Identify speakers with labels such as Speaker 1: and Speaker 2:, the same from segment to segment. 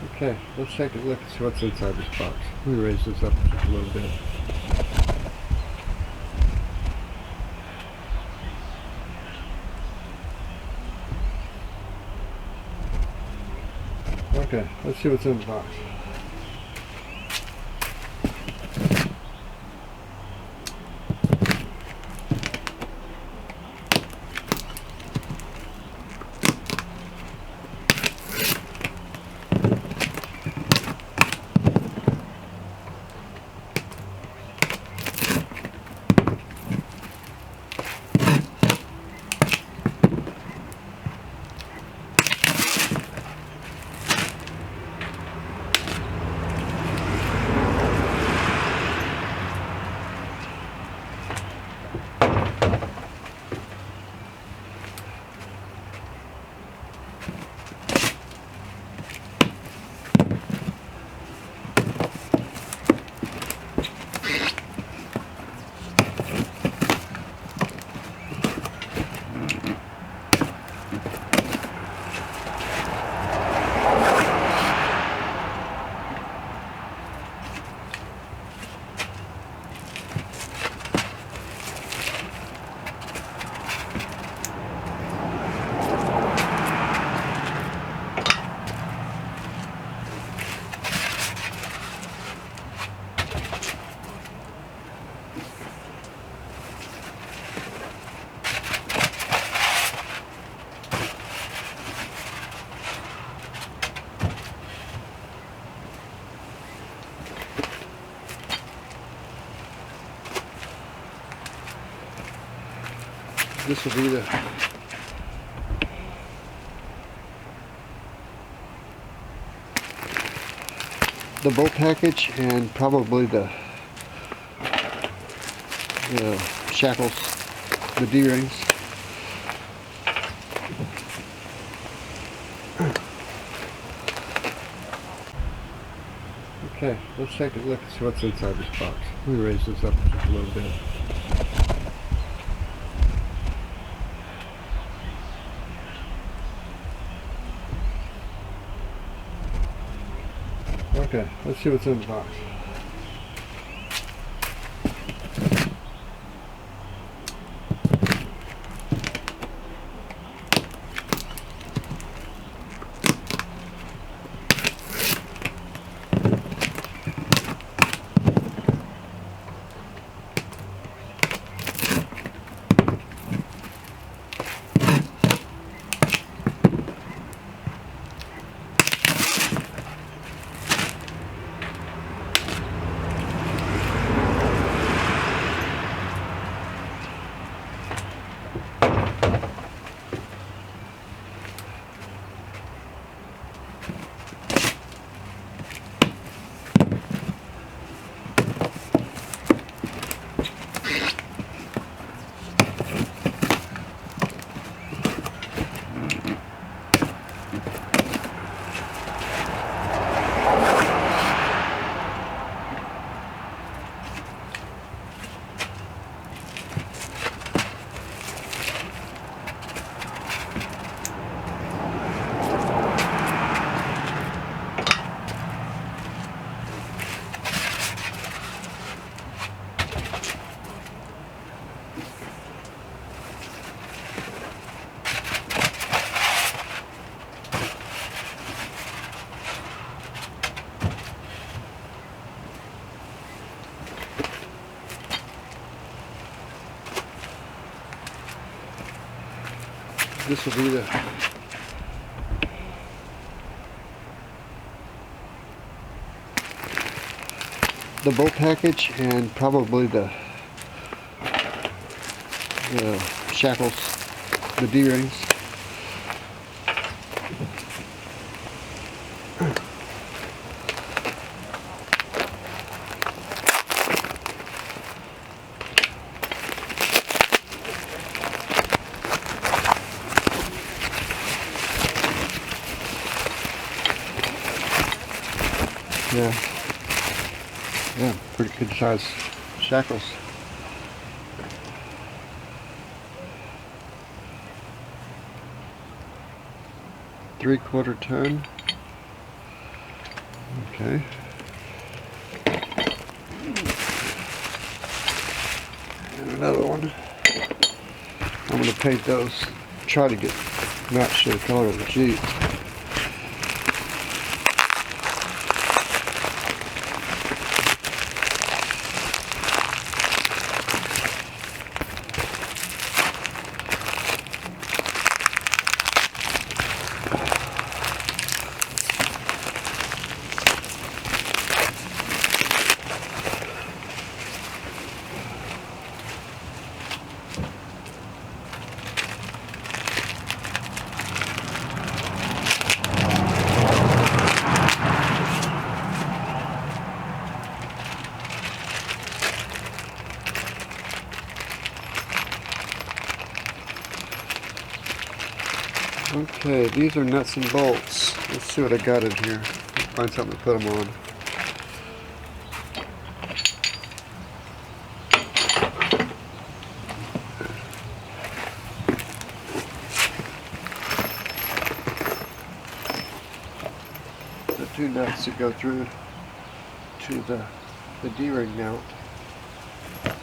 Speaker 1: Okay, let's take a look and see what's inside this box. Let me raise this up just a little bit. Okay, let's see what's in the box. This will be the bolt package and probably the shackles, the D-rings. Okay, let's take a look and see what's inside this box. Let me raise this up just a little bit. Okay, let's see what's in the box. This will be the bolt package and probably the shackles, the D-rings. Yeah, pretty good size shackles. Three-quarter ton. Okay. And another one. I'm going to paint those, try to get match to the color of the Jeep. Okay, these are nuts and bolts. Let's see what I got in here. Find something to put them on. The two nuts that go through to the D-ring mount. And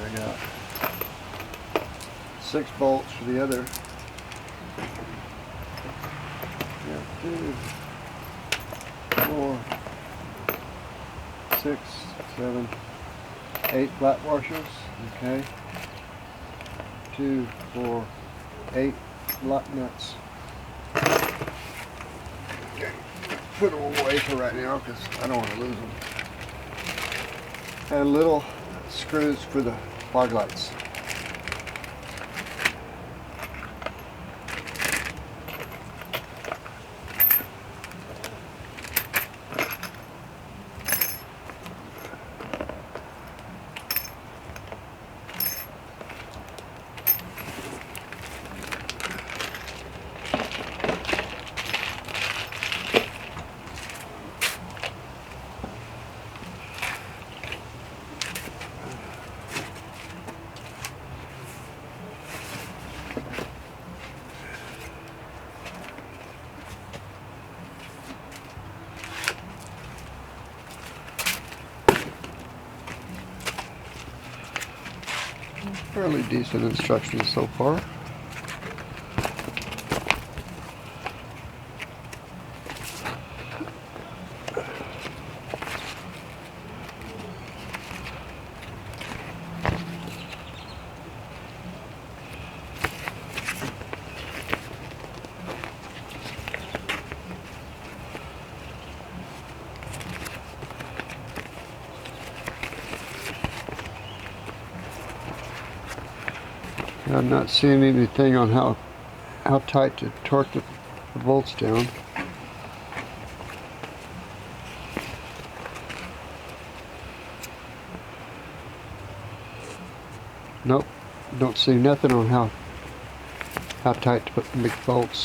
Speaker 1: I got 6 bolts for the other. Yeah, 2, 4, 6, 7, 8 flat washers. Okay. 2, 4, 8 lock nuts. Okay. Put them away for right now because I don't want to lose them. And little screws for the fog lights. Fairly decent instructions so far. I'm not seeing anything on how tight to torque the bolts down. Nope, don't see nothing on how tight to put the big bolts.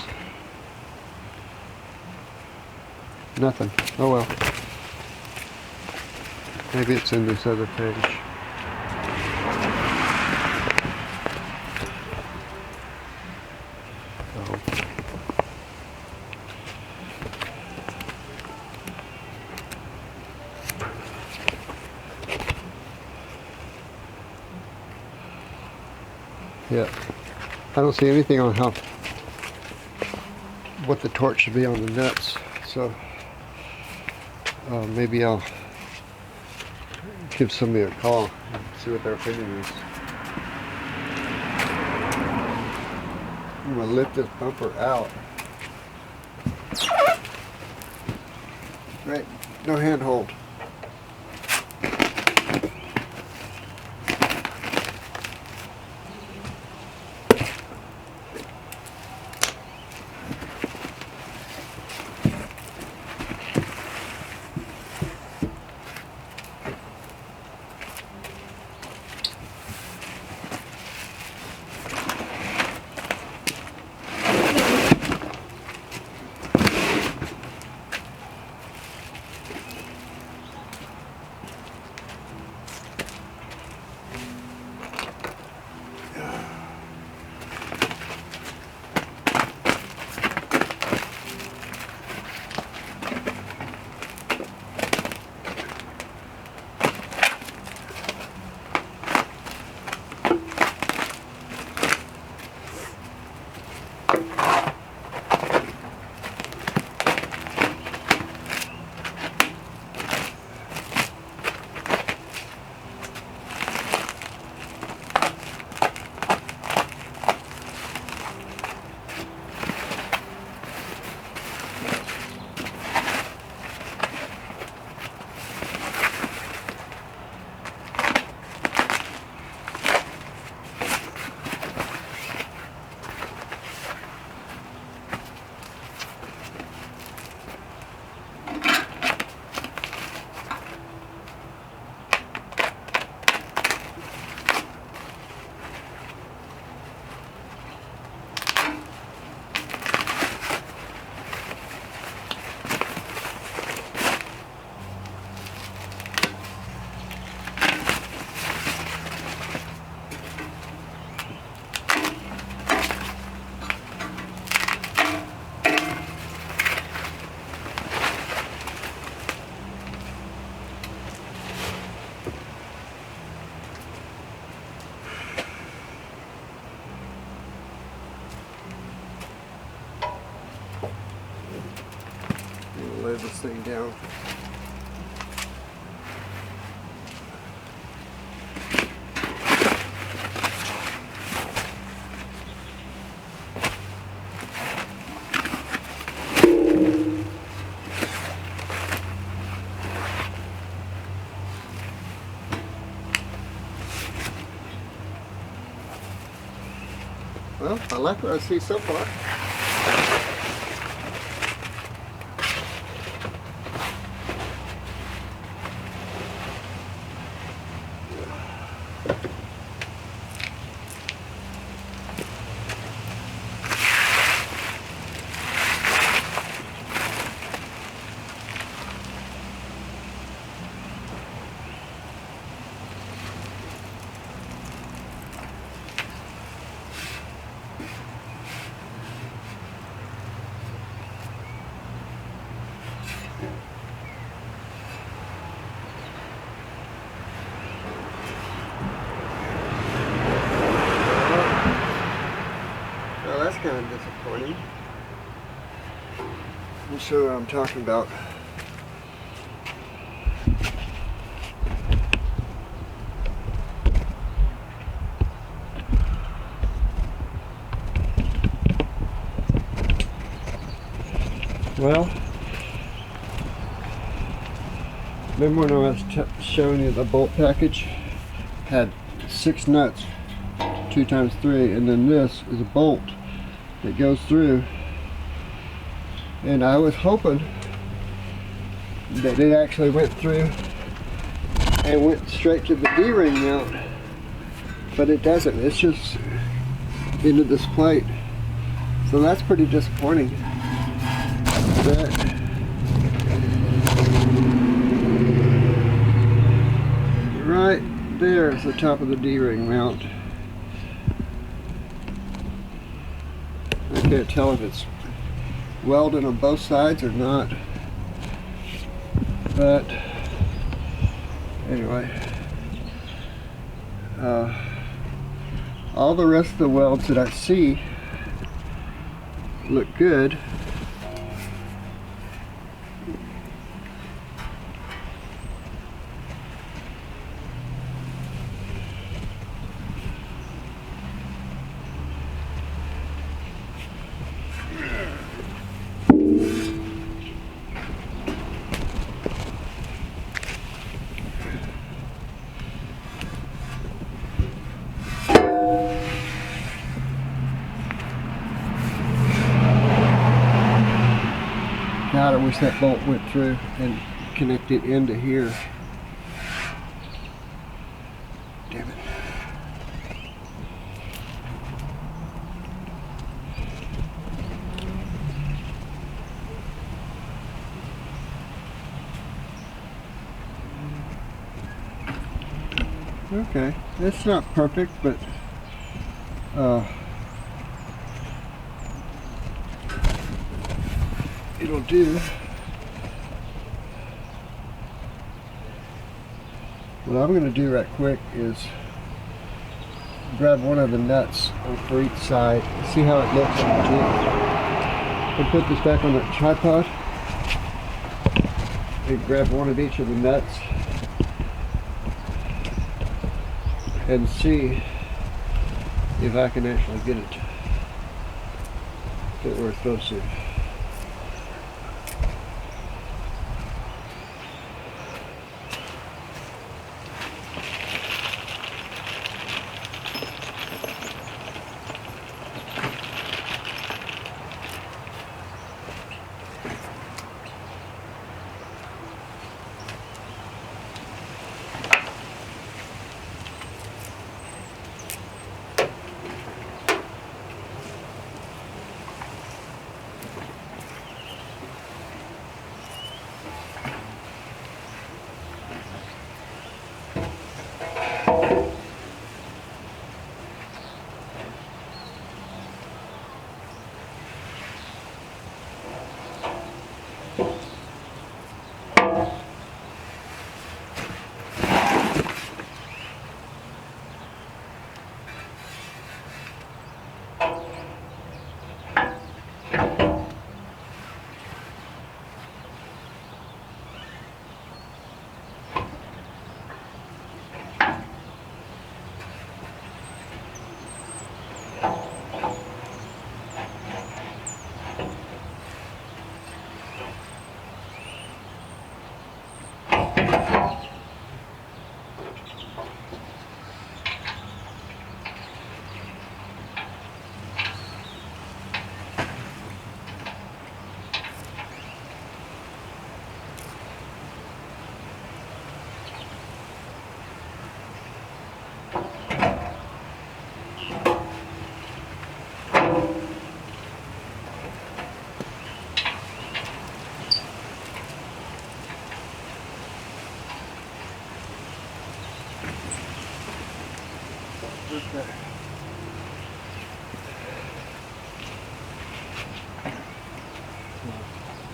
Speaker 1: Nothing. Oh well. Maybe it's in this other page. Yeah, I don't see anything on what the torque should be on the nuts, so maybe I'll give somebody a call and see what their opinion is. I'm going to lift this bumper out. Right, no handhold. this thing down. Well, I like what I see so far. Well, that's kind of disappointing. Let me show you what I'm talking about. Well, remember when I was showing you the bolt package? Had 6 nuts, 2 times 3, and then this is a bolt that goes through. And I was hoping that it actually went through and went straight to the D-ring mount, but it doesn't. It's just into this plate. So that's pretty disappointing. But right there is the top of the D-ring mount. I can't tell if it's welded on both sides or not, but anyway, all the rest of the welds that I see look good. God, I wish that bolt went through and connected into here. Damn it. Okay, it's not perfect, but it'll do. What I'm going to do right quick is grab one of the nuts for each side, see how it looks on the jig, and put this back on the tripod and grab one of each of the nuts and see if I can actually get it fit where it's supposed to.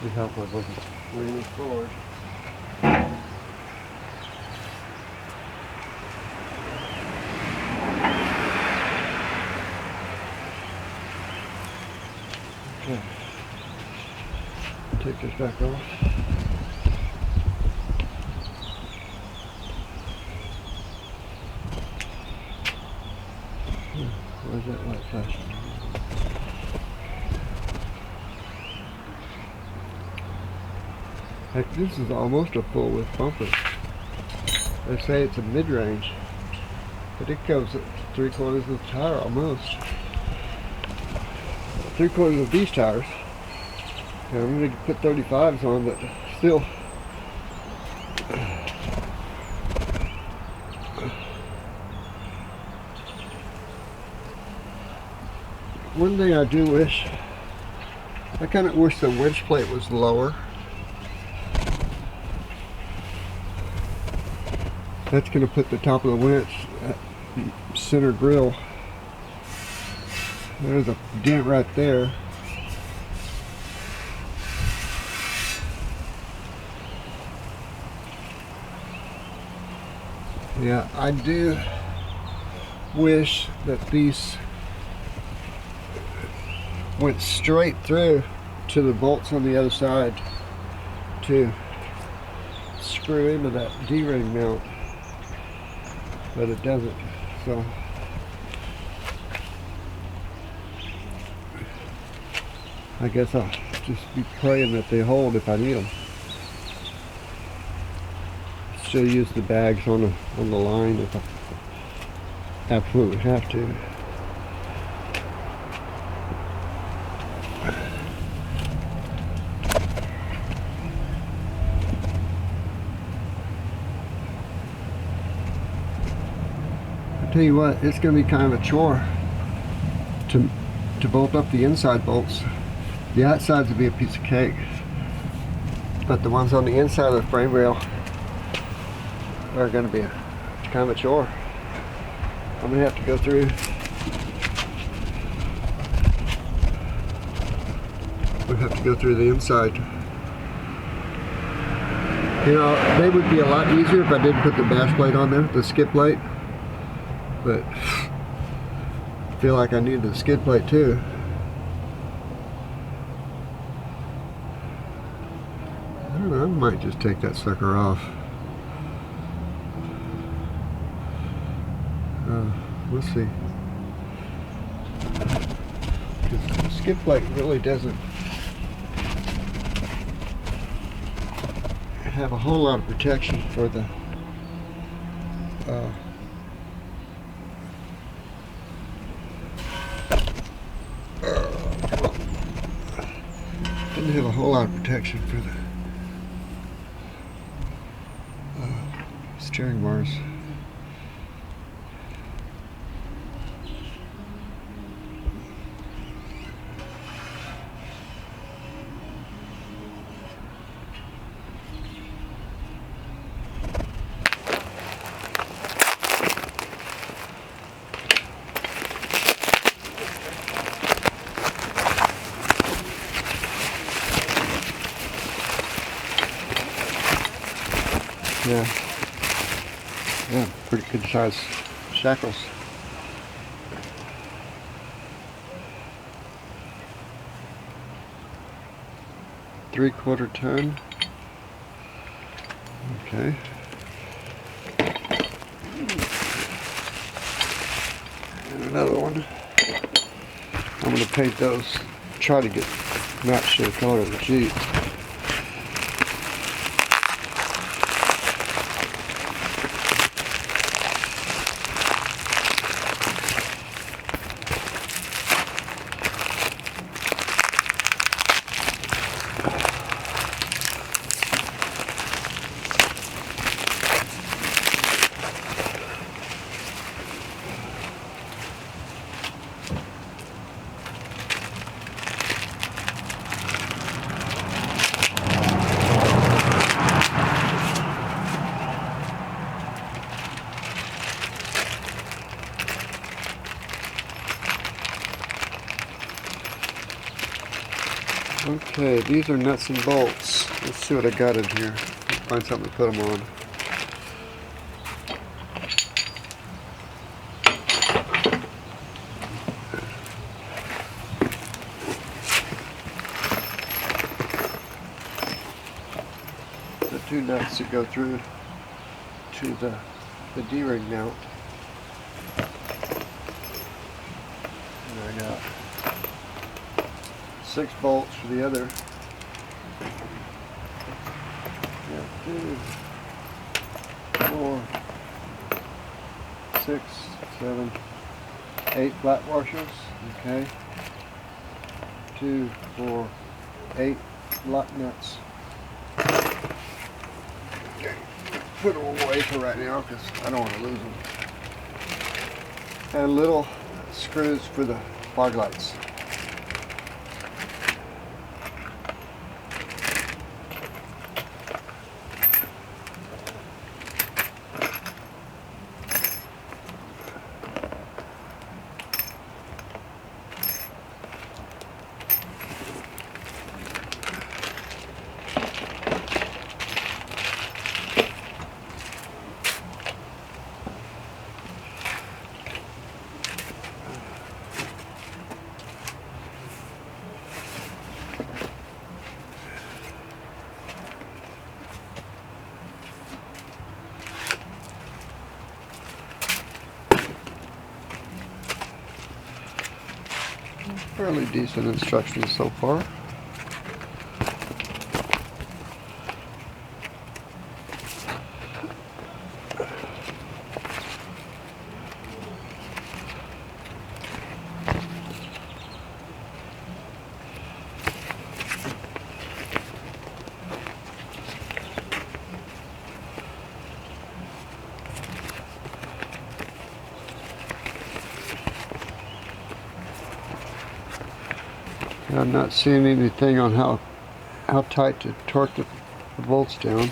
Speaker 1: Be helpful if I can lean this forward. Okay. Take this back off. Where's that light flashing? Heck, this is almost a full width bumper. They say it's a mid-range, but it goes at 3/4 of the tire almost. 3/4 of these tires. Yeah, I'm going to put 35s on, but still. One thing I do wish, I kind of wish the winch plate was lower. That's going to put the top of the winch at center grill. There's a dent right there. Yeah, I do wish that these went straight through to the bolts on the other side to screw into that D-ring mount, but it doesn't. So I guess I'll just be praying that they hold if I need them. Still use the bags on the line if I absolutely have to. I tell you what, it's going to be kind of a chore to bolt up the inside bolts. The outsides will be a piece of cake, but the ones on the inside of the frame rail are going to be kind of a chore. I'm going to have to go through. We'll have to go through the inside. You know, they would be a lot easier if I didn't put the bash plate on there, the skid plate. But I feel like I need the skid plate too. I don't know, I might just take that sucker off. We'll see. Because the skid plate really doesn't have a whole lot of protection for the didn't have a whole lot of protection for the steering bars. Yeah, pretty good size shackles. Three-quarter ton. Okay. And another one. I'm going to paint those, try to get match to the color of the Jeep. Okay, these are nuts and bolts. Let's see what I got in here. Find something to put them on. The two nuts that go through to the D-ring mount. And I got 6 bolts for the other. Got 2, 4, 6, 7, 8 flat washers. Okay. 2, 4, 8 lock nuts. Okay. Put them away for right now because I don't want to lose them. And little screws for the fog lights. Fairly decent instructions so far. I'm not seeing anything on how tight to torque the bolts down.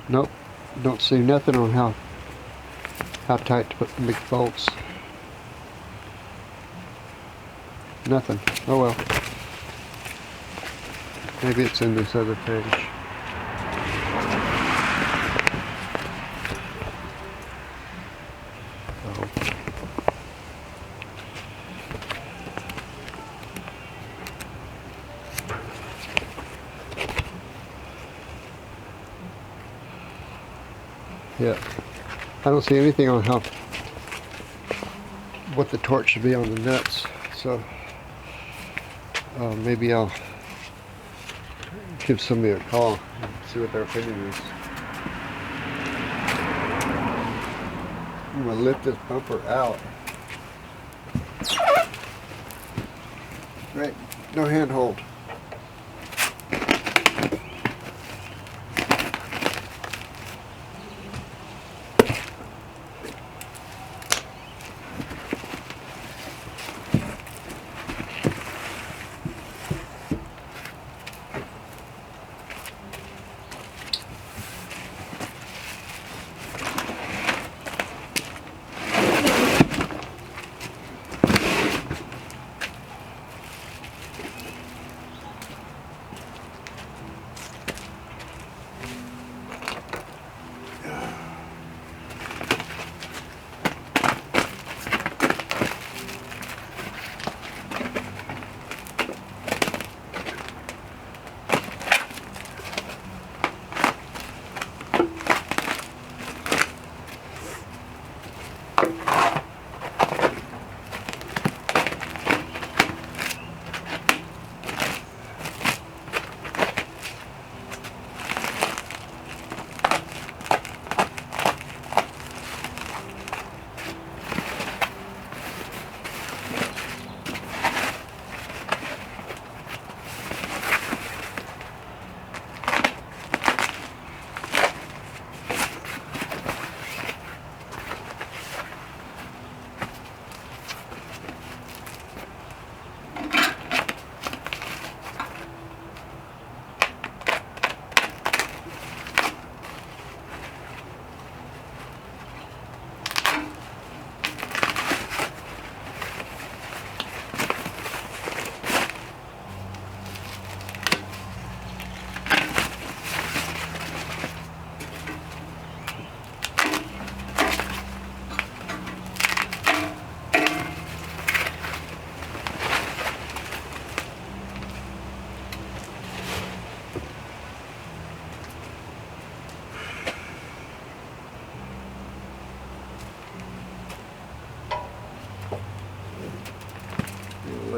Speaker 1: Nope, don't see nothing on how tight to put the big bolts. Nothing. Oh well. Maybe it's in this other page. Yeah, I don't see anything on what the torque should be on the nuts, so maybe I'll give somebody a call and see what their opinion is. I'm going to lift this bumper out. Right, no handhold.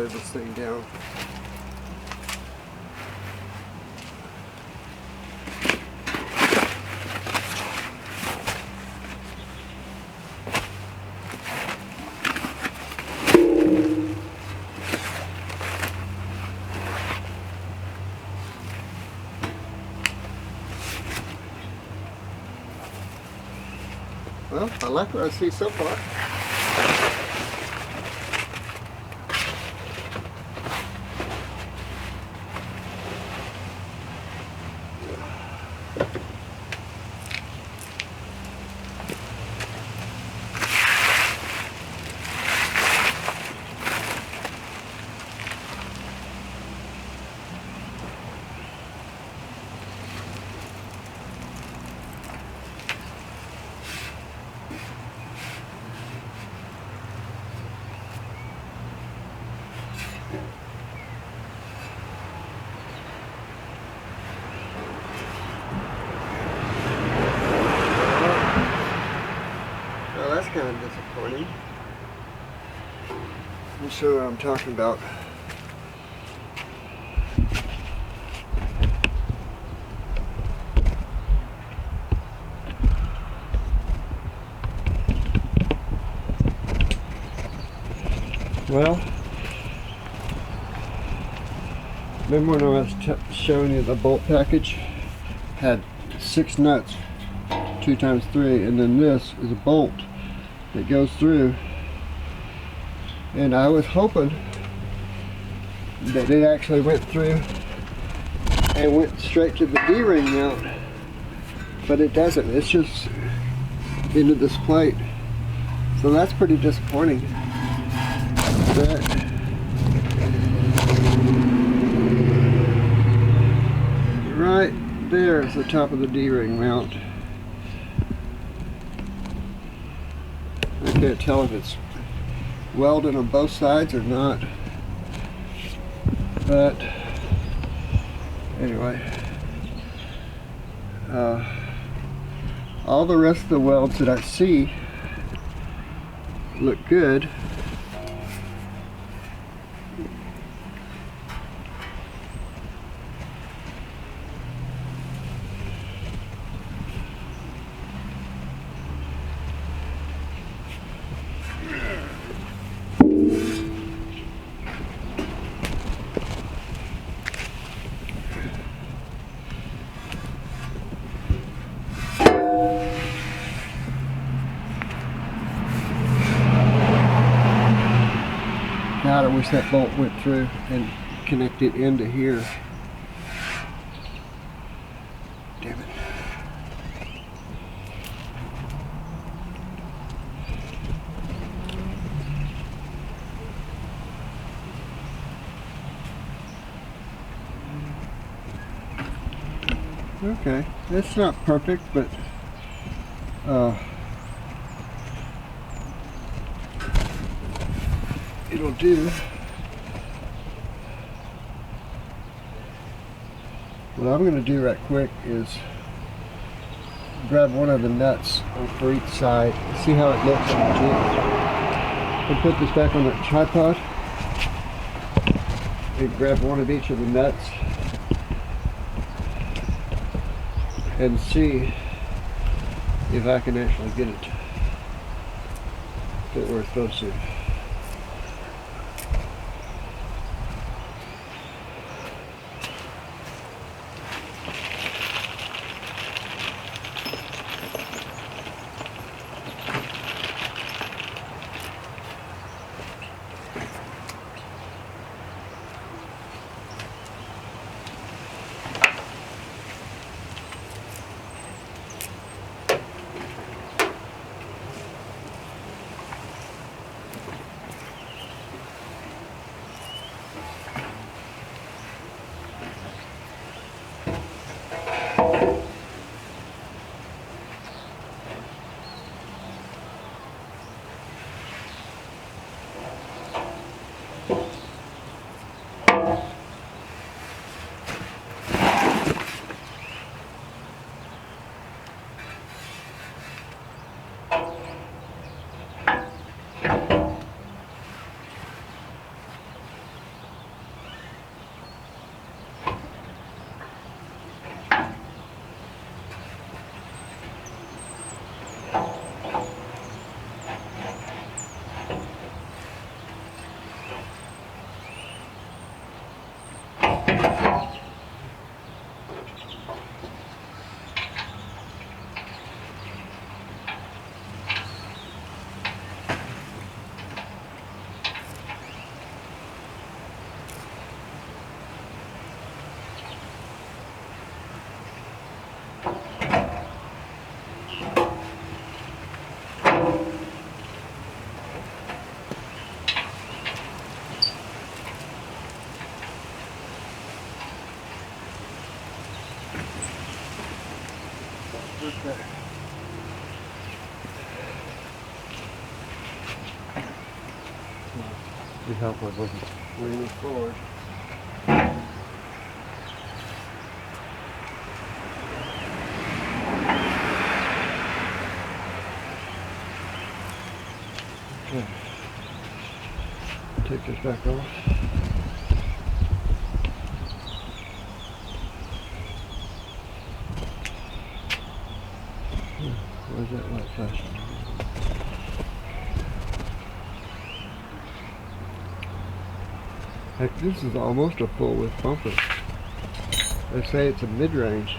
Speaker 1: hammer this thing down. Well, I like what I see so far. Well, that's kind of disappointing. I'm sure what I'm talking about. Well, remember when I was showing you the bolt package? Had 6 nuts, 2x3, and then this is a bolt that goes through. And I was hoping that it actually went through and went straight to the D-ring mount, but it doesn't. It's just into this plate. So that's pretty disappointing. But right there is the top of the D-ring mount. I can't tell if it's welded on both sides or not, but anyway, all the rest of the welds that I see look good. God, I wish that bolt went through and connected into here. Damn it. Okay, it's not perfect, but it'll do. What I'm going to do right quick is grab one of the nuts for each side, see how it looks on the jig, and put this back on the tripod and grab one of each of the nuts and see if I can actually get it fit where it's supposed to. be helpful with moving forward. Okay. Take this back off. Where's that light flashing? Heck, this is almost a full width bumper. They say it's a mid-range,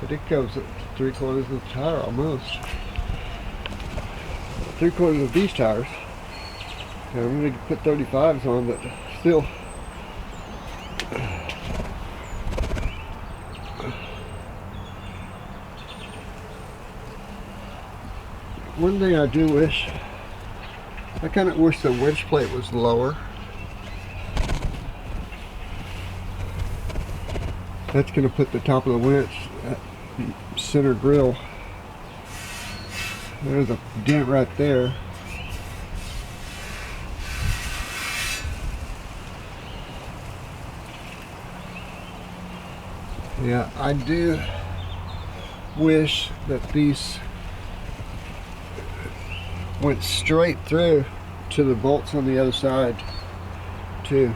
Speaker 1: but it goes at 3/4 of the tire almost. 3/4 of these tires. And I'm going to put 35s on, but still. One thing I do wish, I kind of wish the winch plate was lower. That's going to put the top of the winch at the center grill. There's a dent right there. Yeah, I do wish that these went straight through to the bolts on the other side to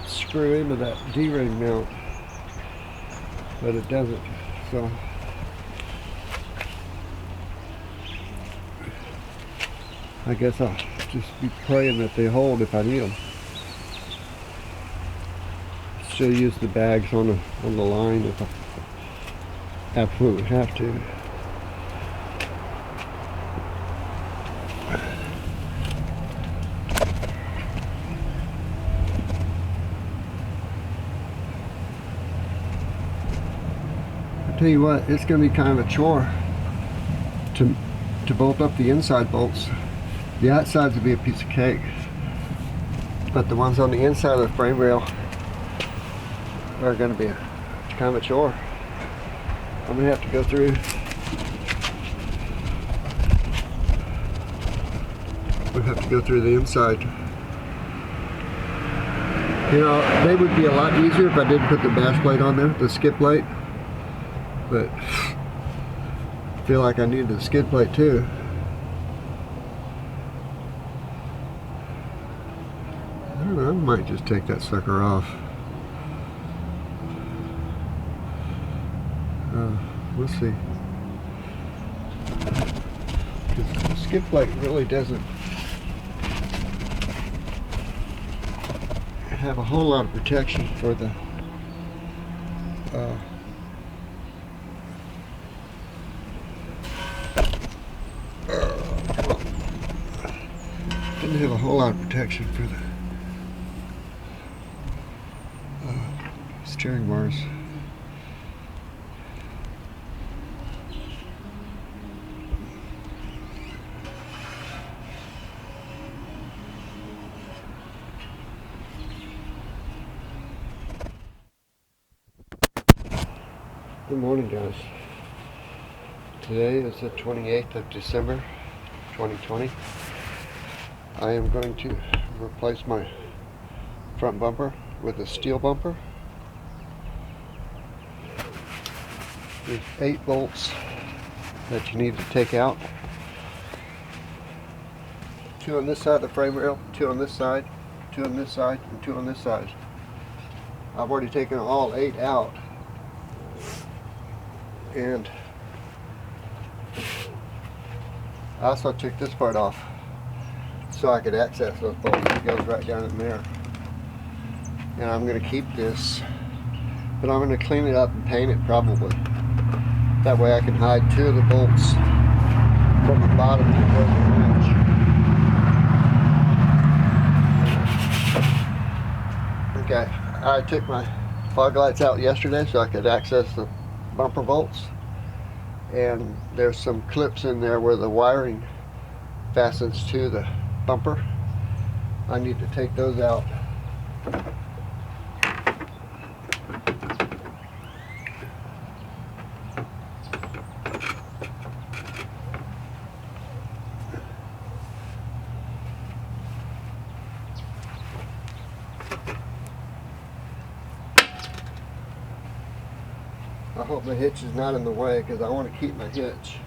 Speaker 1: screw into that D-ring mount, but it doesn't. So I guess I'll just be praying that they hold if I need them. Still use the bags on the line if I absolutely have to. I tell you what, it's going to be kind of a chore to bolt up the inside bolts. The outsides will be a piece of cake, but the ones on the inside of the frame rail are going to be kind of a chore. I'm going to have to go through. We'll have to go through the inside. You know, they would be a lot easier if I didn't put the bash plate on there, the skid plate. But I feel like I need the skid plate too. I don't know, I might just take that sucker off. We'll see. Because the skid plate really doesn't have a whole lot of protection for the didn't have a whole lot of protection for the steering bars. Good morning, guys. Today is the 28th of December 2020. I am going to replace my front bumper with a steel bumper. There's 8 bolts that you need to take out. 2 on this side of the frame rail, 2 on this side, 2 on this side, and 2 on this side. I've already taken all 8 out. And I also took this part off so I could access those bolts. It goes right down in there. And I'm going to keep this, but I'm going to clean it up and paint it probably. That way I can hide 2 of the bolts from the bottom to the winch. Okay, I took my fog lights out yesterday so I could access the bumper bolts, and there's some clips in there where the wiring fastens to the bumper. I need to take those out. hope the hitch is not in the way because I want to keep my hitch.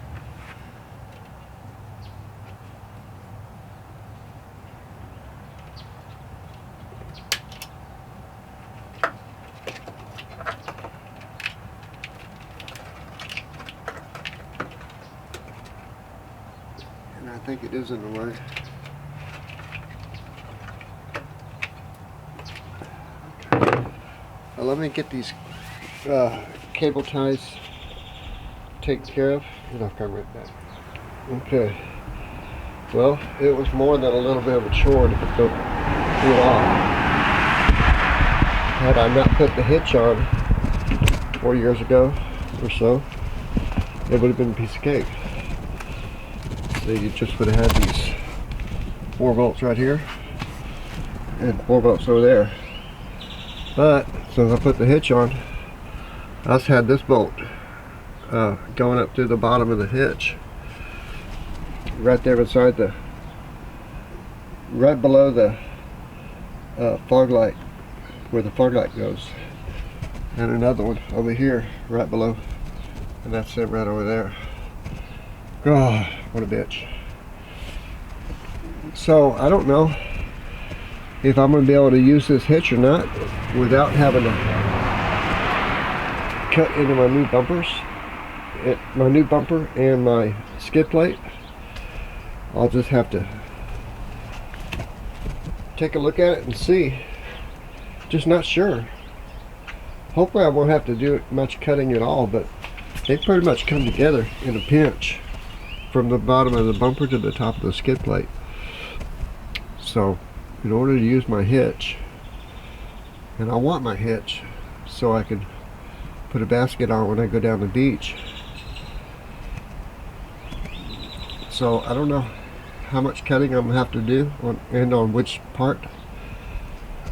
Speaker 1: And I think it is in the way. Well, let me get these cable ties taken care of, and I'll come right back. Okay. Well, it was more than a little bit of a chore to put it off. Had I not put the hitch on 4 years ago or so, it would have been a piece of cake. So you just would have had these 4 bolts right here and 4 bolts over there. But since I put the hitch on, I just had this bolt going up through the bottom of the hitch, right there beside right below the fog light, where the fog light goes, and another one over here, right below, and that's it right over there. God, what a bitch. So I don't know if I'm going to be able to use this hitch or not without having to cut into my new bumpers, my new bumper and my skid plate. I'll just have to take a look at it and see. Just not sure. Hopefully I won't have to do much cutting at all, but they pretty much come together in a pinch from the bottom of the bumper to the top of the skid plate. So in order to use my hitch, and I want my hitch so I can put a basket on when I go down the beach. So I don't know how much cutting I'm gonna have to do on which part.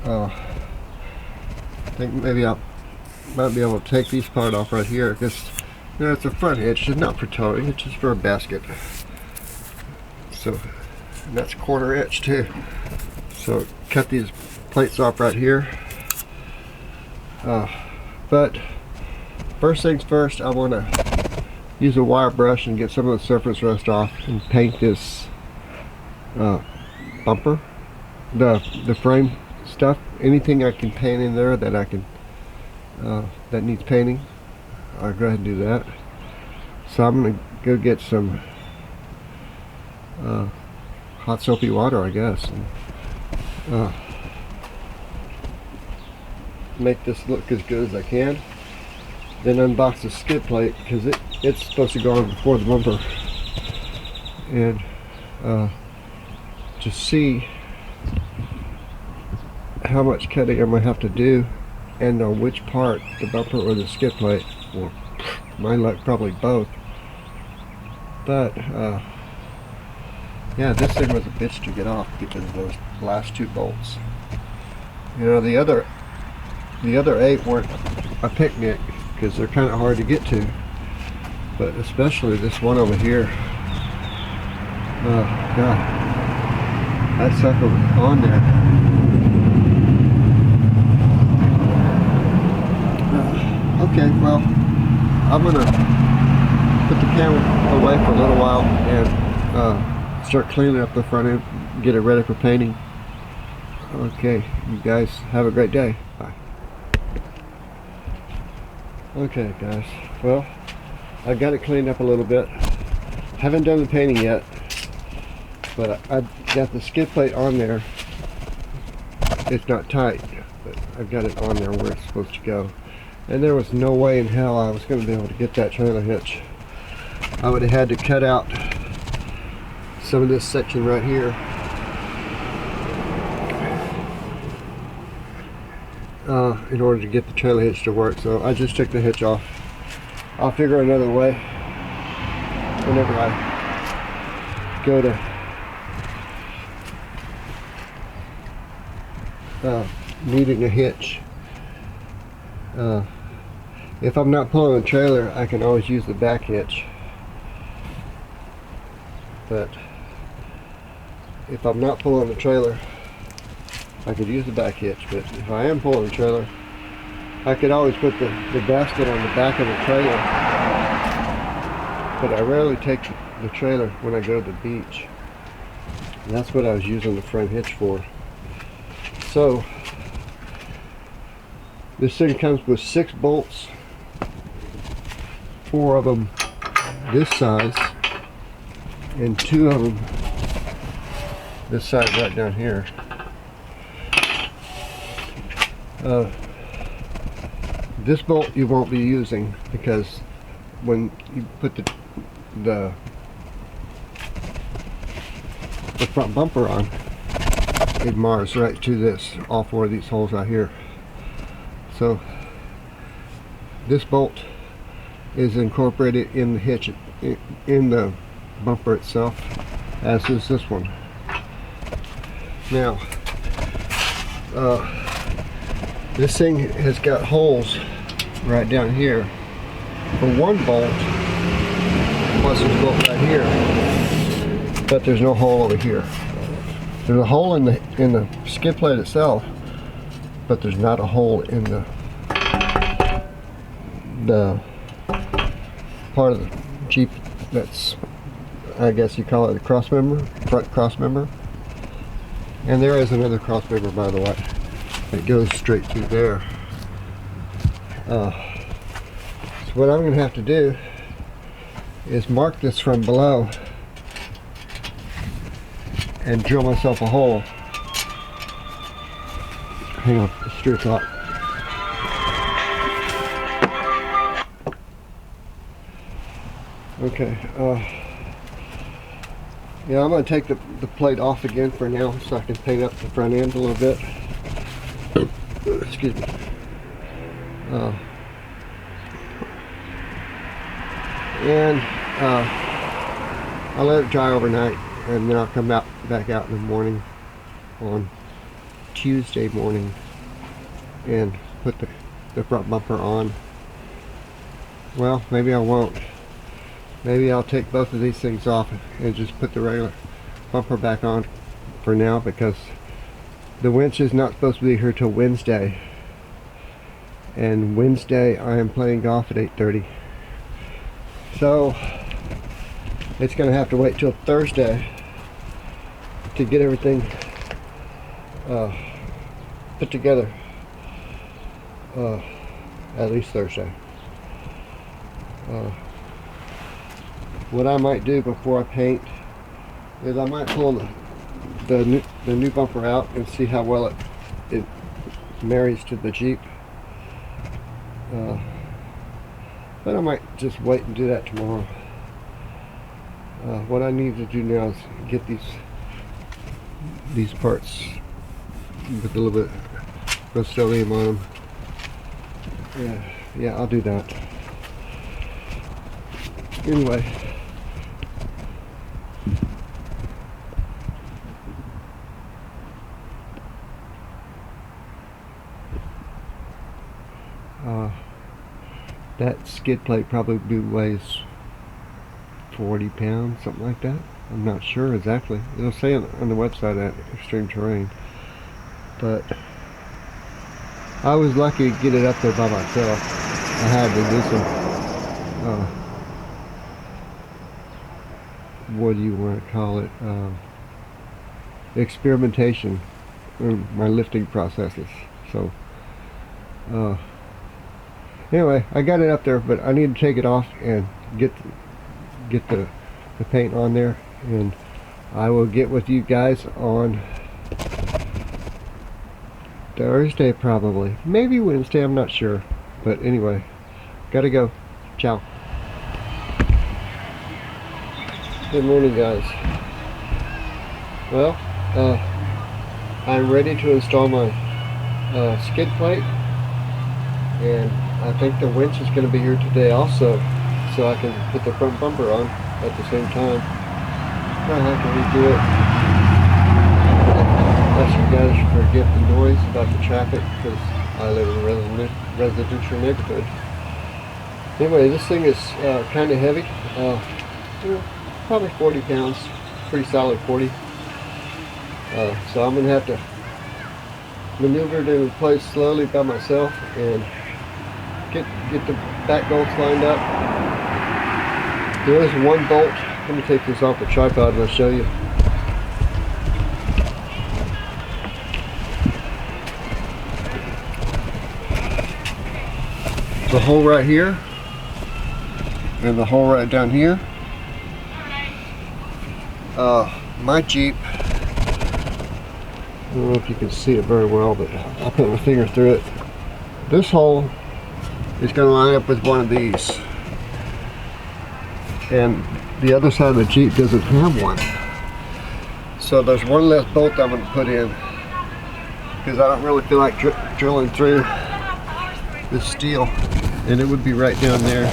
Speaker 1: I think maybe I might be able to take these part off right here because it's a front hitch. It's not for towing, it's just for a basket. So, and that's 1/4 inch too. So cut these plates off right here. But first things first, I want to use a wire brush and get some of the surface rust off and paint this bumper, the frame stuff. Anything I can paint in there that I can that needs painting, I'll go ahead and do that. So I'm gonna go get some hot soapy water, I guess, and make this look as good as I can. Then unbox the skid plate because it's supposed to go on before the bumper, and to see how much cutting I'm gonna have to do and on which part, the bumper or the skid plate. Well, my luck, probably both. But yeah, this thing was a bitch to get off because of those last 2 bolts. You know, the other 8 weren't a picnic because they're kind of hard to get to, but especially this one over here. Oh God, that sucker was on there. Okay, well, I'm gonna put the camera away for a little while and start cleaning up the front end, get it ready for painting. Okay, you guys have a great day. Bye. Okay guys, well, I got it cleaned up a little bit. Haven't done the painting yet, but I got the skid plate on there. It's not tight, but I've got it on there where it's supposed to go. And there was no way in hell I was going to be able to get that trailer hitch. I would have had to cut out some of this section right here. In order to get the trailer hitch to work. So I just took the hitch off. I'll figure another way whenever I go to needing a hitch. If I'm not pulling the trailer, I can always use the back hitch. But if I'm not pulling the trailer, I could use the back hitch. But if I am pulling the trailer, I could always put the basket on the back of the trailer, but I rarely take the trailer when I go to the beach. And that's what I was using the front hitch for. So this thing comes with 6 bolts, 4 of them this size, and 2 of them this size right down here. This bolt you won't be using because when you put the front bumper on, it mars right to this, all 4 of these holes right here. So this bolt is incorporated in the hitch, in the bumper itself, as is this one. Now this thing has got holes right down here for 1 bolt, plus there's a bolt right here, but there's no hole over here. There's a hole in the skid plate itself, but there's not a hole in the part of the Jeep that's, I guess you call it a cross member, front cross member. And there is another cross member, by the way. It goes straight through there. So what I'm going to have to do is mark this from below and drill myself a hole. Hang on, it's 3 o'clock. Okay, yeah, I'm going to take the plate off again for now so I can paint up the front end a little bit. Excuse me. And I'll let it dry overnight, and then I'll come back out in the morning on Tuesday morning and put the front bumper on. Well, maybe I won't. Maybe I'll take both of these things off and just put the regular bumper back on for now, because the winch is not supposed to be here till Wednesday. And Wednesday I am playing golf at 8:30. So it's going to have to wait till Thursday to get everything put together. At least Thursday. What I might do before I paint is I might pull the new bumper out and see how well it marries to the Jeep. But I might just wait and do that tomorrow. What I need to do now is get these parts with a little bit of Rust-Oleum on them. Yeah, I'll do that. Anyway. That skid plate probably weighs 40 pounds, something like that. I'm not sure exactly. It'll say on the website at Extreme Terrain. But I was lucky to get it up there by myself. I had to do some, what do you want to call it? Experimentation in my lifting processes. So, anyway, I got it up there, but I need to take it off and get the paint on there, and I will get with you guys on Thursday probably. Maybe Wednesday, I'm not sure. But anyway, gotta go. Ciao. Good morning, guys. Well, I'm ready to install my skid plate, and I think the winch is going to be here today also, so I can put the front bumper on at the same time. I'll have to redo it. Ask you guys forgive the noise about the traffic, because I live in a residential neighborhood. Anyway, this thing is kind of heavy, probably 40 pounds, pretty solid 40. So I'm going to have to maneuver it in place slowly by myself and get the back bolts lined up. There is one bolt. Let me take this off the tripod and I'll show you. The hole right here and the hole right down here. My Jeep, I don't know if you can see it very well, but I'll put my finger through it. This hole is going to line up with one of these, and the other side of the Jeep doesn't have one. So there's one less bolt I'm going to put in because I don't really feel like drilling through this steel, and it would be right down there,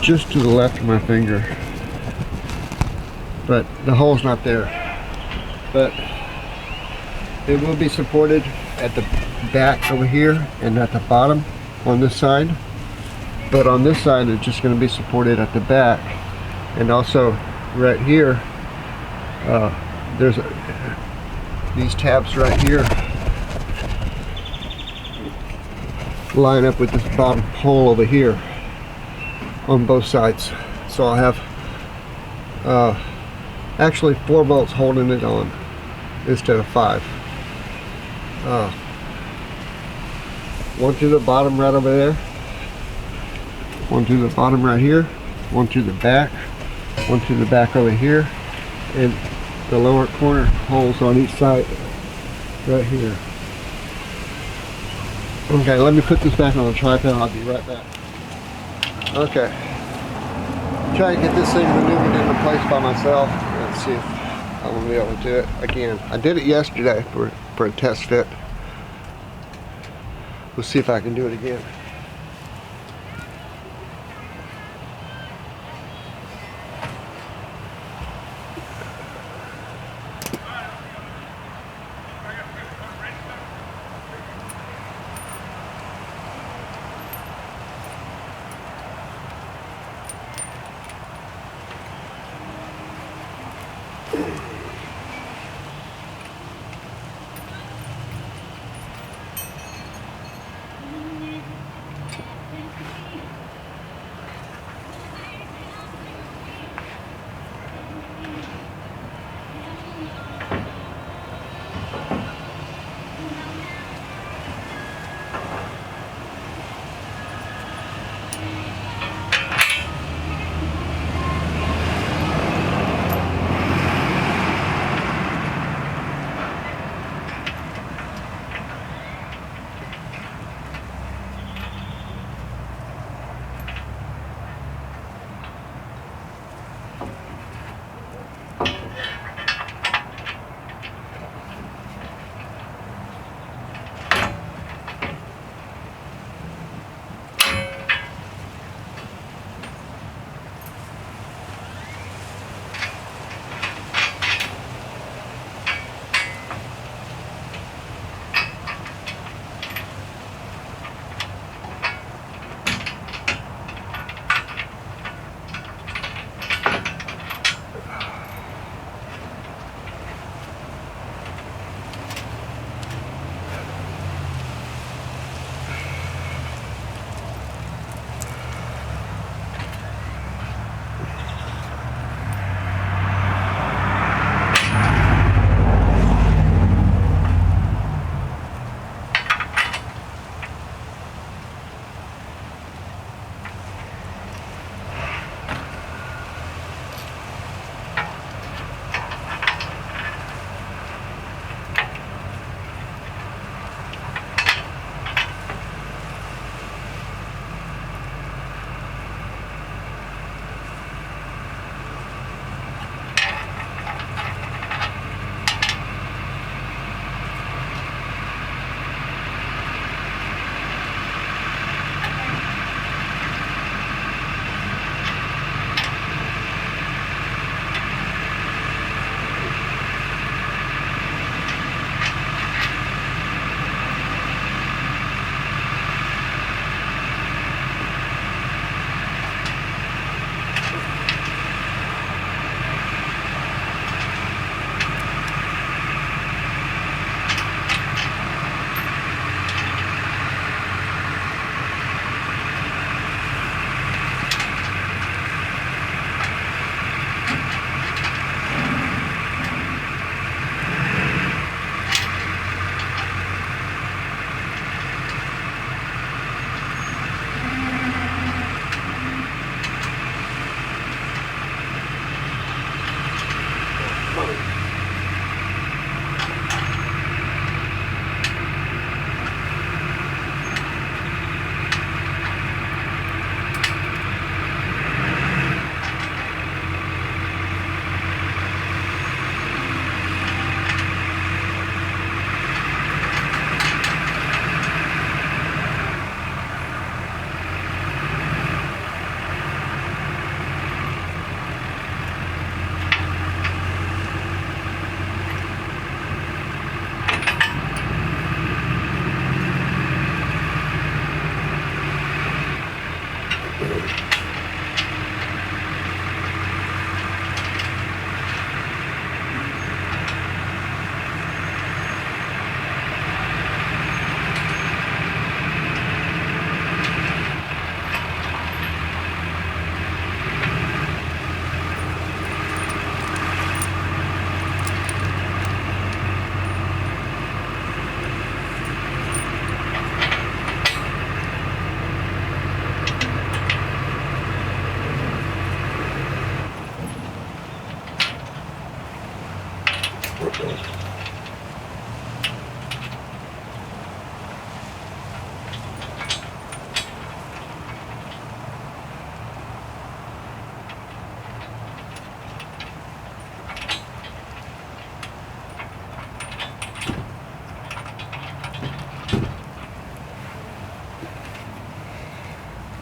Speaker 1: just to the left of my finger. But the hole's not there. But it will be supported at the back over here and at the bottom on this side. But on this side it's just going to be supported at the back, and also right here there's these tabs right here line up with this bottom hole over here on both sides. So I'll have actually 4 bolts holding it on instead of 5. One to the bottom right over there, one to the bottom right here, one to the back, one to the back over here, and the lower corner holes on each side right here. Okay, let me put this back on the tripod. I'll be right back. Okay, try to get this thing maneuvered into place by myself. Let's see if I'm gonna be able to do it again. I did it yesterday for a test fit. We'll see if I can do it again.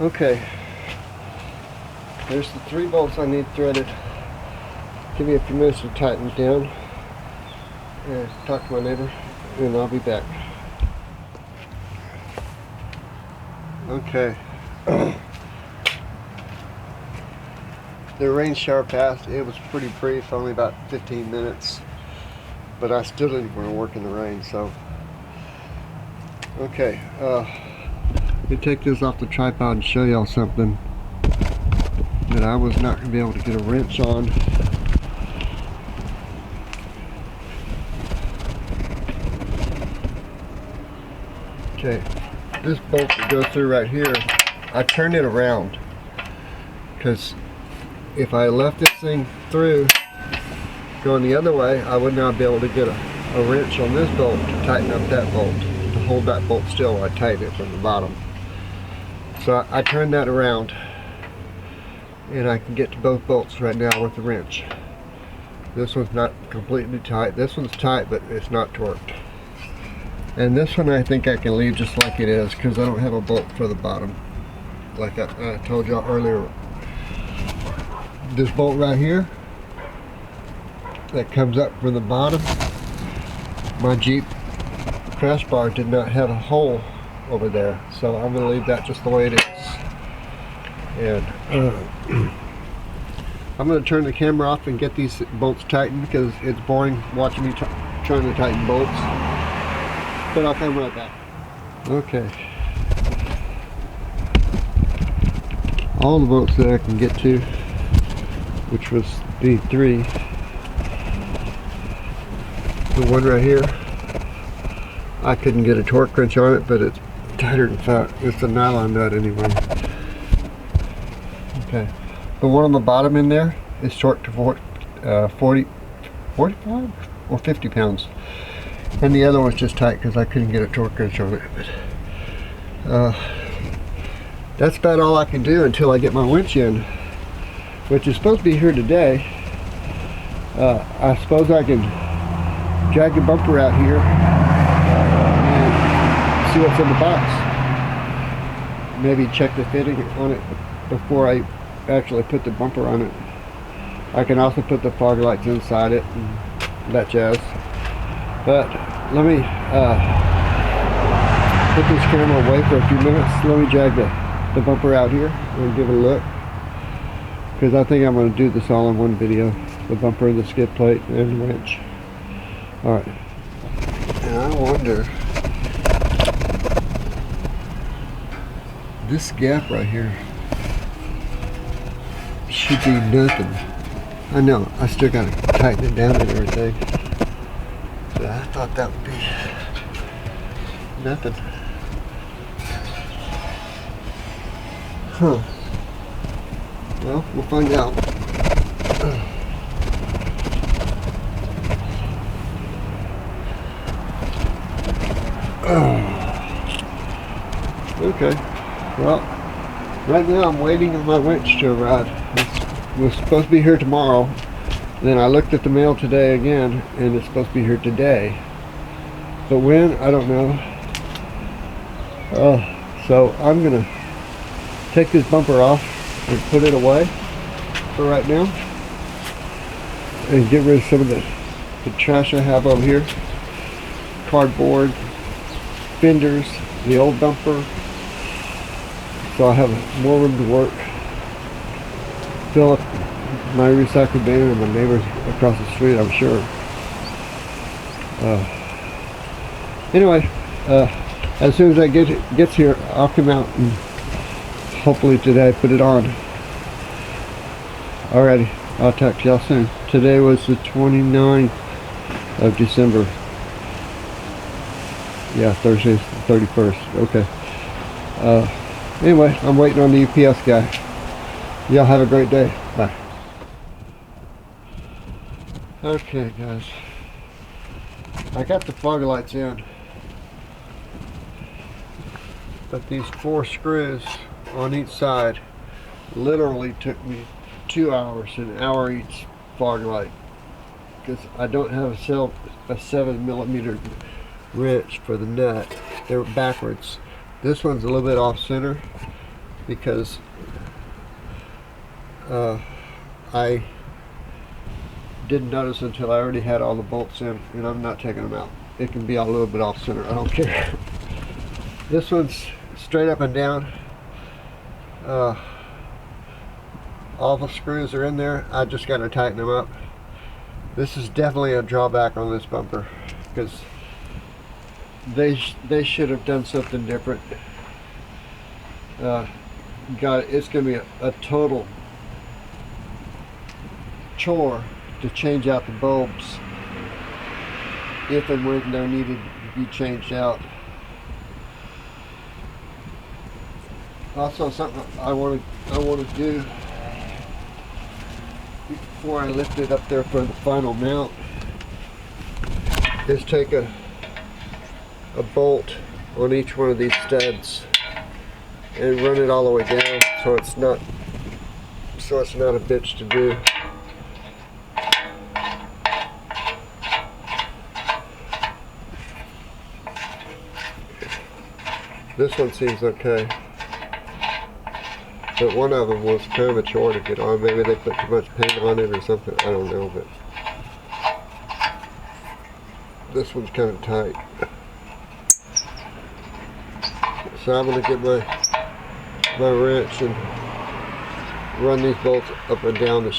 Speaker 1: Okay, there's the 3 bolts I need threaded. Give me a few minutes to tighten it down and talk to my neighbor, and I'll be back. Okay. The rain shower passed. It was pretty brief, only about 15 minutes, but I still didn't want to work in the rain, so. Okay, let me take this off the tripod and show y'all something that I was not going to be able to get a wrench on. Okay, this bolt that goes through right here, I turned it around because if I left this thing through going the other way, I would not be able to get a wrench on this bolt to tighten up that bolt, to hold that bolt still while I tighten it from the bottom. So I turned that around and I can get to both bolts right now with the wrench. This one's not completely tight. This one's tight, but it's not torqued. And this one I think I can leave just like it is because I don't have a bolt for the bottom. Like I told y'all earlier, this bolt right here that comes up from the bottom, my Jeep crash bar did not have a hole over there, so I'm going to leave that just the way it is. And I'm going to turn the camera off and get these bolts tightened because it's boring watching me trying to tighten bolts. But I'll come right back. Okay. All the bolts that I can get to, which was the 3. The one right here, I couldn't get a torque wrench on it, but it's tighter than fat. It's a nylon nut anyway. Okay. The one on the bottom in there is torqued to 45 or 50 pounds. And the other one's just tight because I couldn't get a torque wrench on it. But, that's about all I can do until I get my winch in, which is supposed to be here today. I suppose I can drag the bumper out here and see what's in the box. Maybe check the fitting on it before I actually put the bumper on it. I can also put the fog lights inside it and that jazz. But let me put this camera away for a few minutes. Let me drag the bumper out here and give it a look, because I think I'm going to do this all in one video: the bumper, the skid plate, and the winch. Alright, and I wonder, this gap right here should be nothing. I know, I still got to tighten it down and everything, but I thought that would be nothing. Huh. Well, we'll find out. Okay. Well, right now I'm waiting on my winch to arrive. It was supposed to be here tomorrow. Then I looked at the mail today again, and it's supposed to be here today. But when, I don't know. So I'm gonna take this bumper off and put it away for right now, and get rid of some of the trash I have over here. Cardboard, fenders, the old bumper. So I have more room to work. Fill up my recycle bin and my neighbors across the street, I'm sure. Anyway, as soon as that gets here, I'll come out and hopefully today put it on. Alrighty, I'll talk to y'all soon. Today was the 29th of December. Yeah, Thursday's the 31st. Okay. Anyway, I'm waiting on the UPS guy. Y'all have a great day. Bye. Okay, guys. I got the fog lights in, but these 4 screws on each side literally took me 2 hours, an hour each fog light, because I don't have a 7mm wrench for the nut. They're backwards. This one's a little bit off center because I didn't notice until I already had all the bolts in, and I'm not taking them out. It can be a little bit off center, I don't care. This one's straight up and down. All the screws are in there. I just got to tighten them up. This is definitely a drawback on this bumper, because they should have done something different. It's going to be a total chore to change out the bulbs if and when they're needed to be changed out. Also, something I want to do before I lift it up there for the final mount is take a bolt on each one of these studs and run it all the way down so it's not a bitch to do. This one seems okay, but one of them was kind of a chore to get on. Maybe they put too much paint on it or something, I don't know, but this one's kind of tight. So I'm going to get my wrench and run these bolts up and down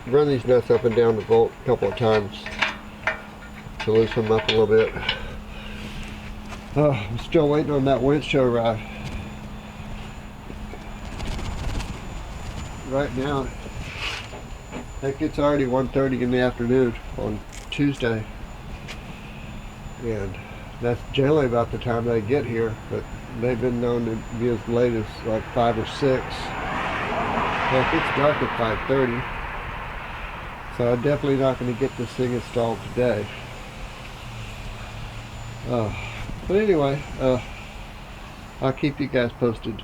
Speaker 1: run these nuts up and down the bolt a couple of times to loosen them up a little bit. I'm still waiting on that winch to arrive. Right now, I think it's already 1:30 in the afternoon on Tuesday, and that's generally about the time they get here, but they've been known to be as late as like 5 or 6. Heck, it's dark at 5:30, so I'm definitely not going to get this thing installed today. But anyway, I'll keep you guys posted.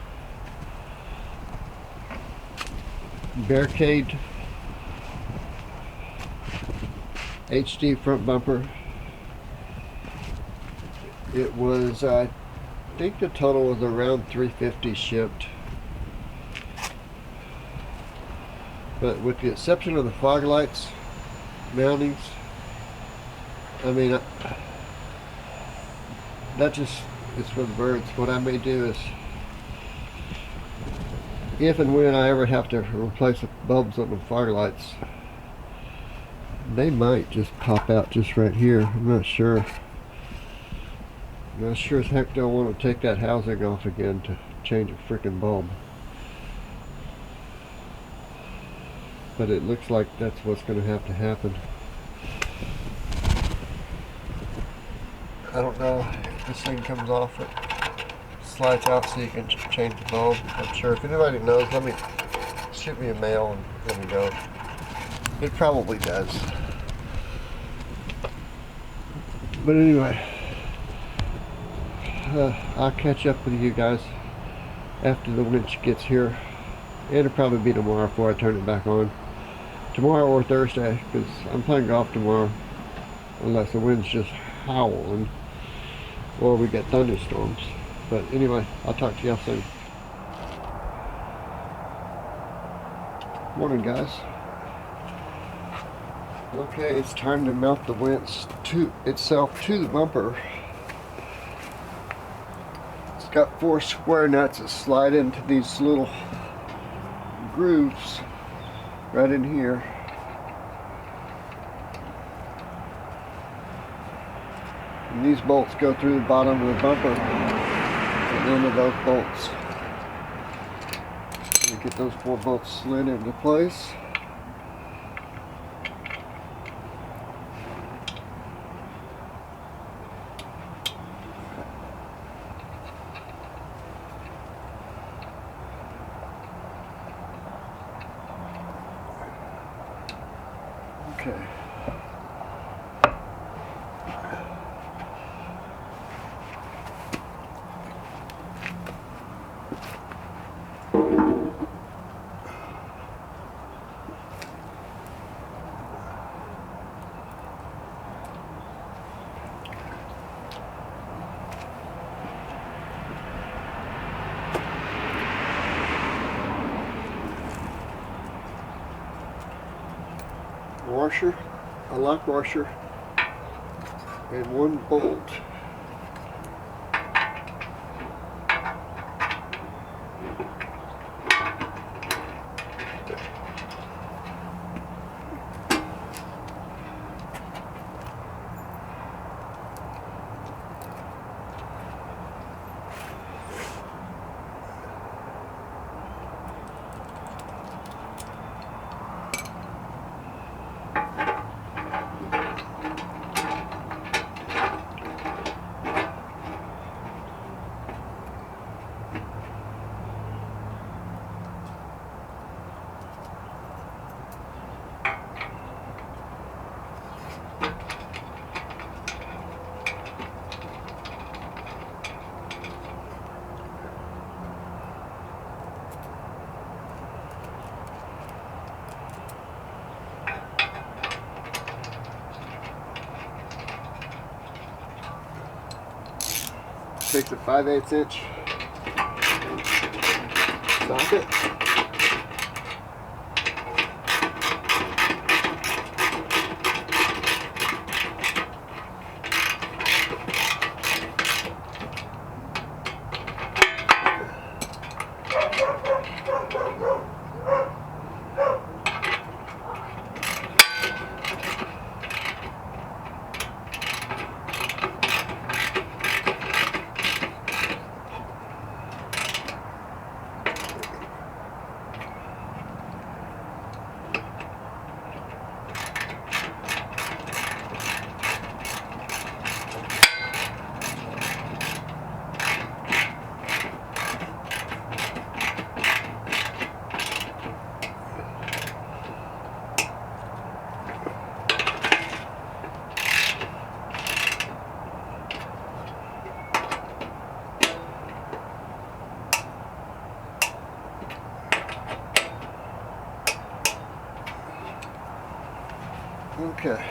Speaker 1: Barricade HD front bumper. It was, I think the total was around $350 shipped. But with the exception of the fog lights, mountings, I mean, that just is for the birds. What I may do is, if and when I ever have to replace the bulbs on the fog lights, they might just pop out just right here. I'm not sure. I'm not sure as heck don't want to take that housing off again to change a freaking bulb. But it looks like that's what's going to have to happen. I don't know if this thing comes off, it slides out so you can change the bulb. I'm sure if anybody knows, shoot me a mail and let me know. It probably does. But anyway, I'll catch up with you guys after the winch gets here. It'll probably be tomorrow before I turn it back on. Tomorrow or Thursday, because I'm playing golf tomorrow, unless the wind's just howling or we get thunderstorms. But anyway, I'll talk to y'all soon. Morning, guys. Okay, it's time to mount the winch itself to the bumper. It's got 4 square nuts that slide into these little grooves right in here. And these bolts go through the bottom of the bumper at the end of those bolts. And get those 4 bolts slid into place. Okay. washer, a lock washer, and one bolt. Take the 5/8 inch socket. Okay,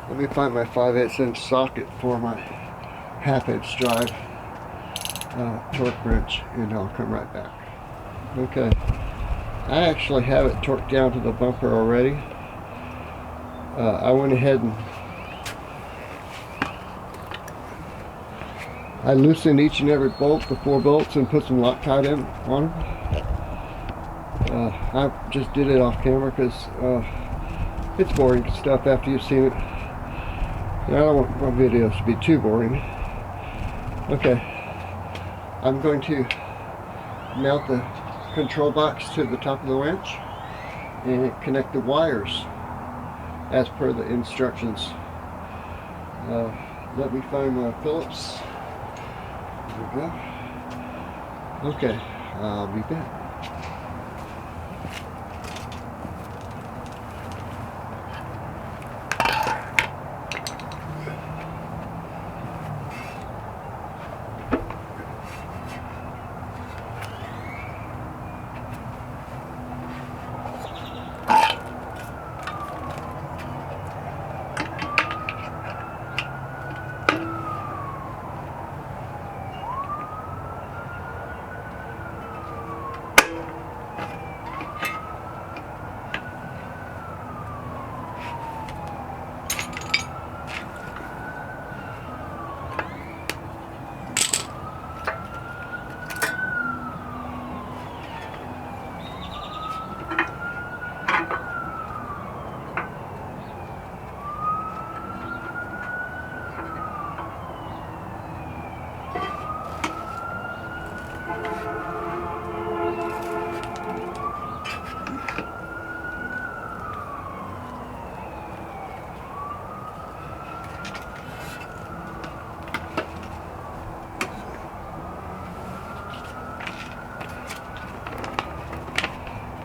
Speaker 1: let me find my 5/8 inch socket for my 1/2 inch drive torque wrench, and I'll come right back. Okay, I actually have it torqued down to the bumper already. I went ahead and I loosened each and every bolt, the 4 bolts, and put some Loctite in on them. I just did it off camera because it's boring stuff after you've seen it. And I don't want my videos to be too boring. Okay, I'm going to mount the control box to the top of the winch and connect the wires as per the instructions. Let me find my Phillips. There we go. Okay, I'll be back.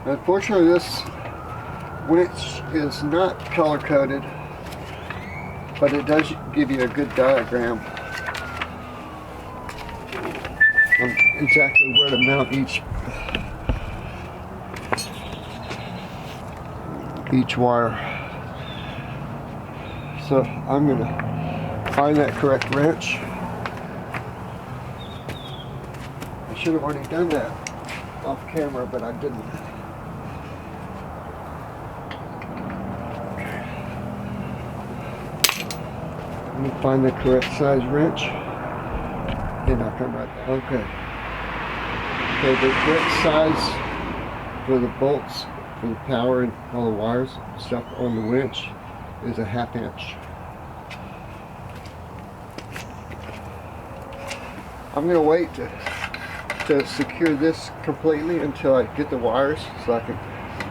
Speaker 1: Unfortunately, this winch is not color coded, but it does give you a good diagram on exactly where to mount each wire. So I'm going to find that correct wrench. I should have already done that off camera, but I didn't. Let me find the correct size wrench. And I'll come right back. Okay. Okay, the correct size for the bolts, for the power and all the wires and stuff on the winch is a 1/2 inch. I'm going to wait to secure this completely until I get the wires so I can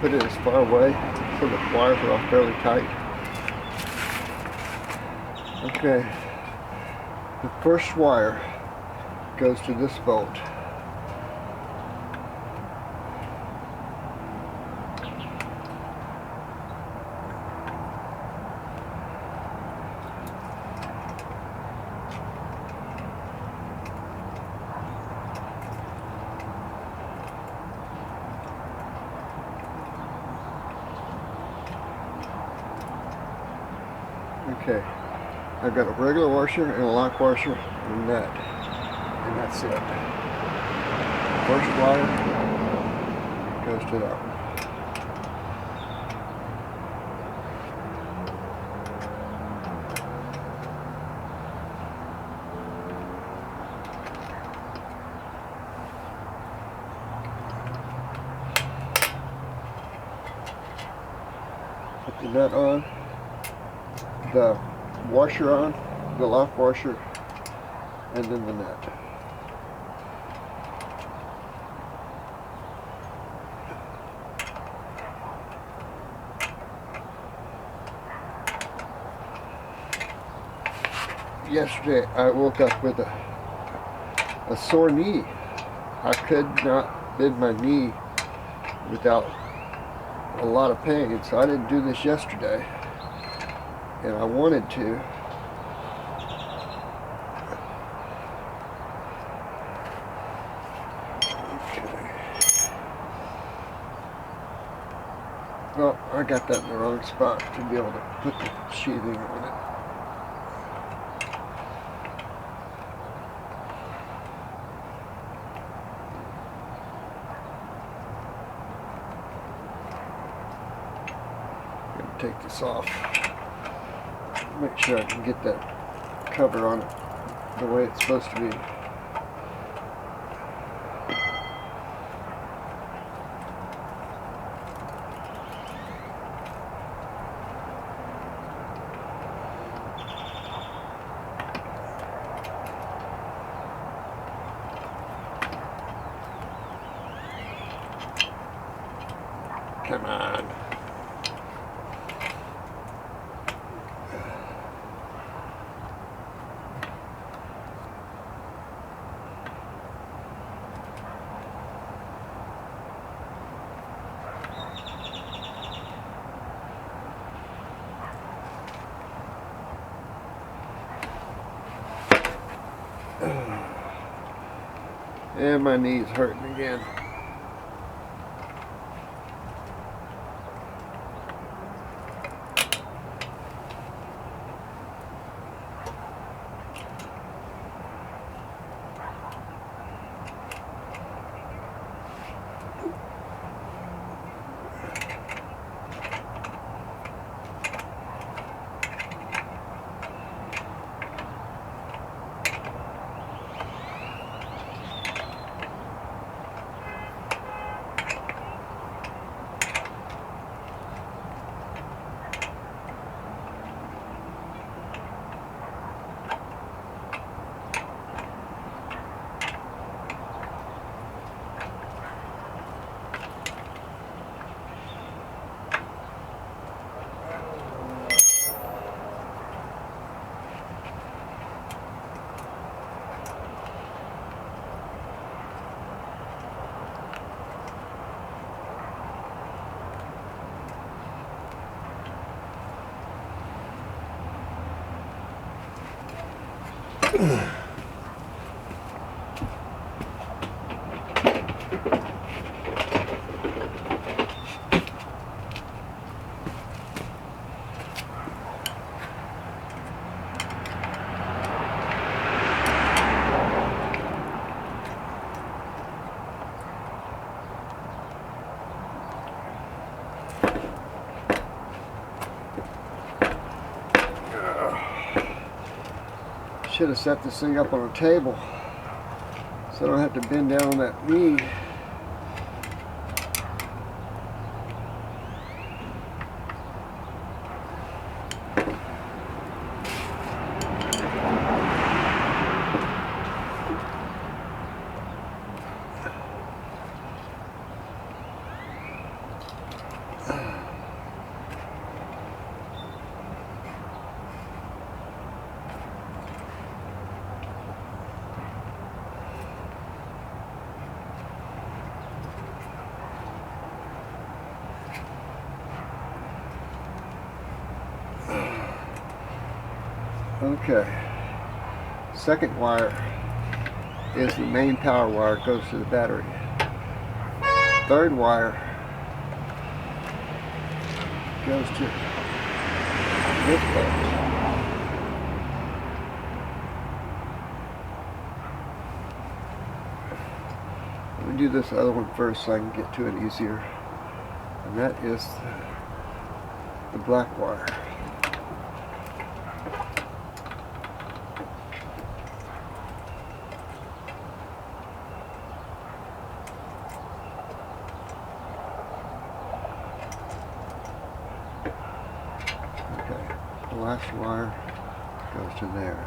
Speaker 1: put it as far away so the wires are all fairly tight. Okay, the first wire goes to this bolt. Okay, I've got a regular washer and a lock washer and a nut, and that's it. First wire goes to that one. Put the nut on. The washer on, the lock washer, and then the nut. Yesterday I woke up with a sore knee. I could not bend my knee without a lot of pain, so I didn't do this yesterday. And I wanted to. Okay. Well, I got that in the wrong spot to be able to put the sheathing on it. I'm going to take this off. Make sure I can get that cover on it the way it's supposed to be. Come on. And my knee's hurting again. should have set this thing up on a table so I don't have to bend down on that knee. Okay, second wire is the main power wire, it goes to the battery. Third wire goes to this bolt. Let me do this other one first so I can get to it easier. And that is the black wire. The last wire goes to there.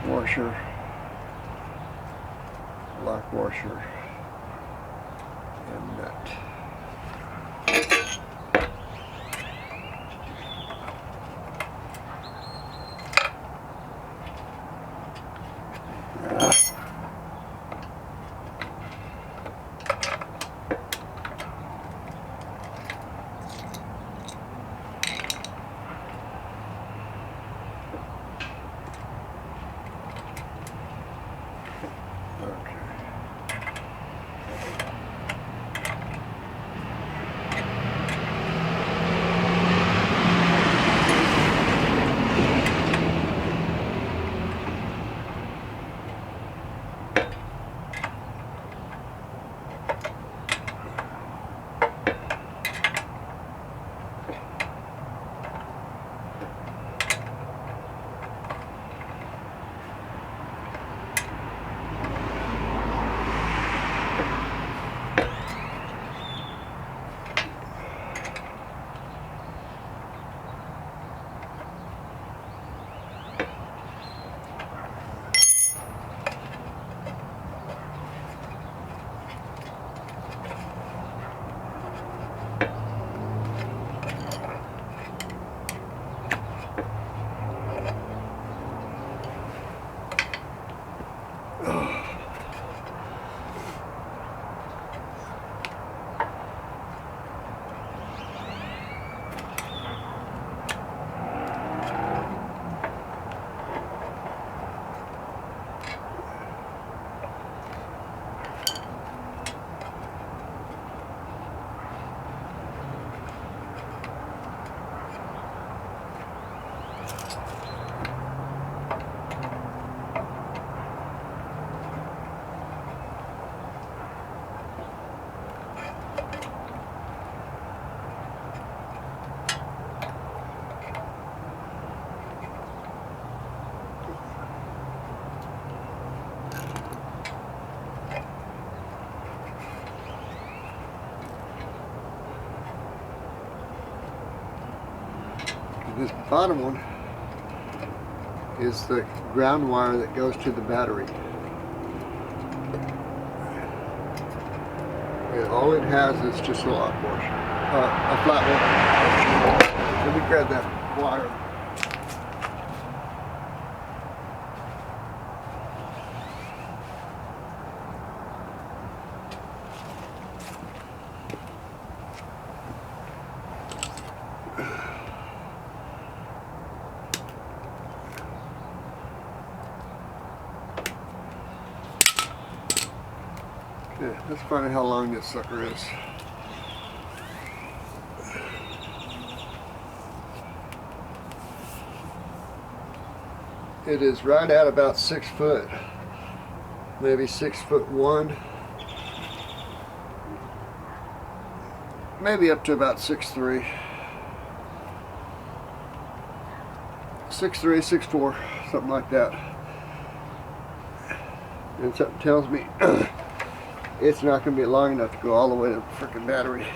Speaker 1: Washer, lock washer, and nut. This bottom one is the ground wire that goes to the battery. And all it has is just a lock washer, a flat one. Let me grab that wire. Yeah, let's find out how long this sucker is. It is right at about 6 foot. maybe 6'1", maybe up to about 6'3", 6'4", something like that. And something tells me it's not going to be long enough to go all the way to the frickin' battery.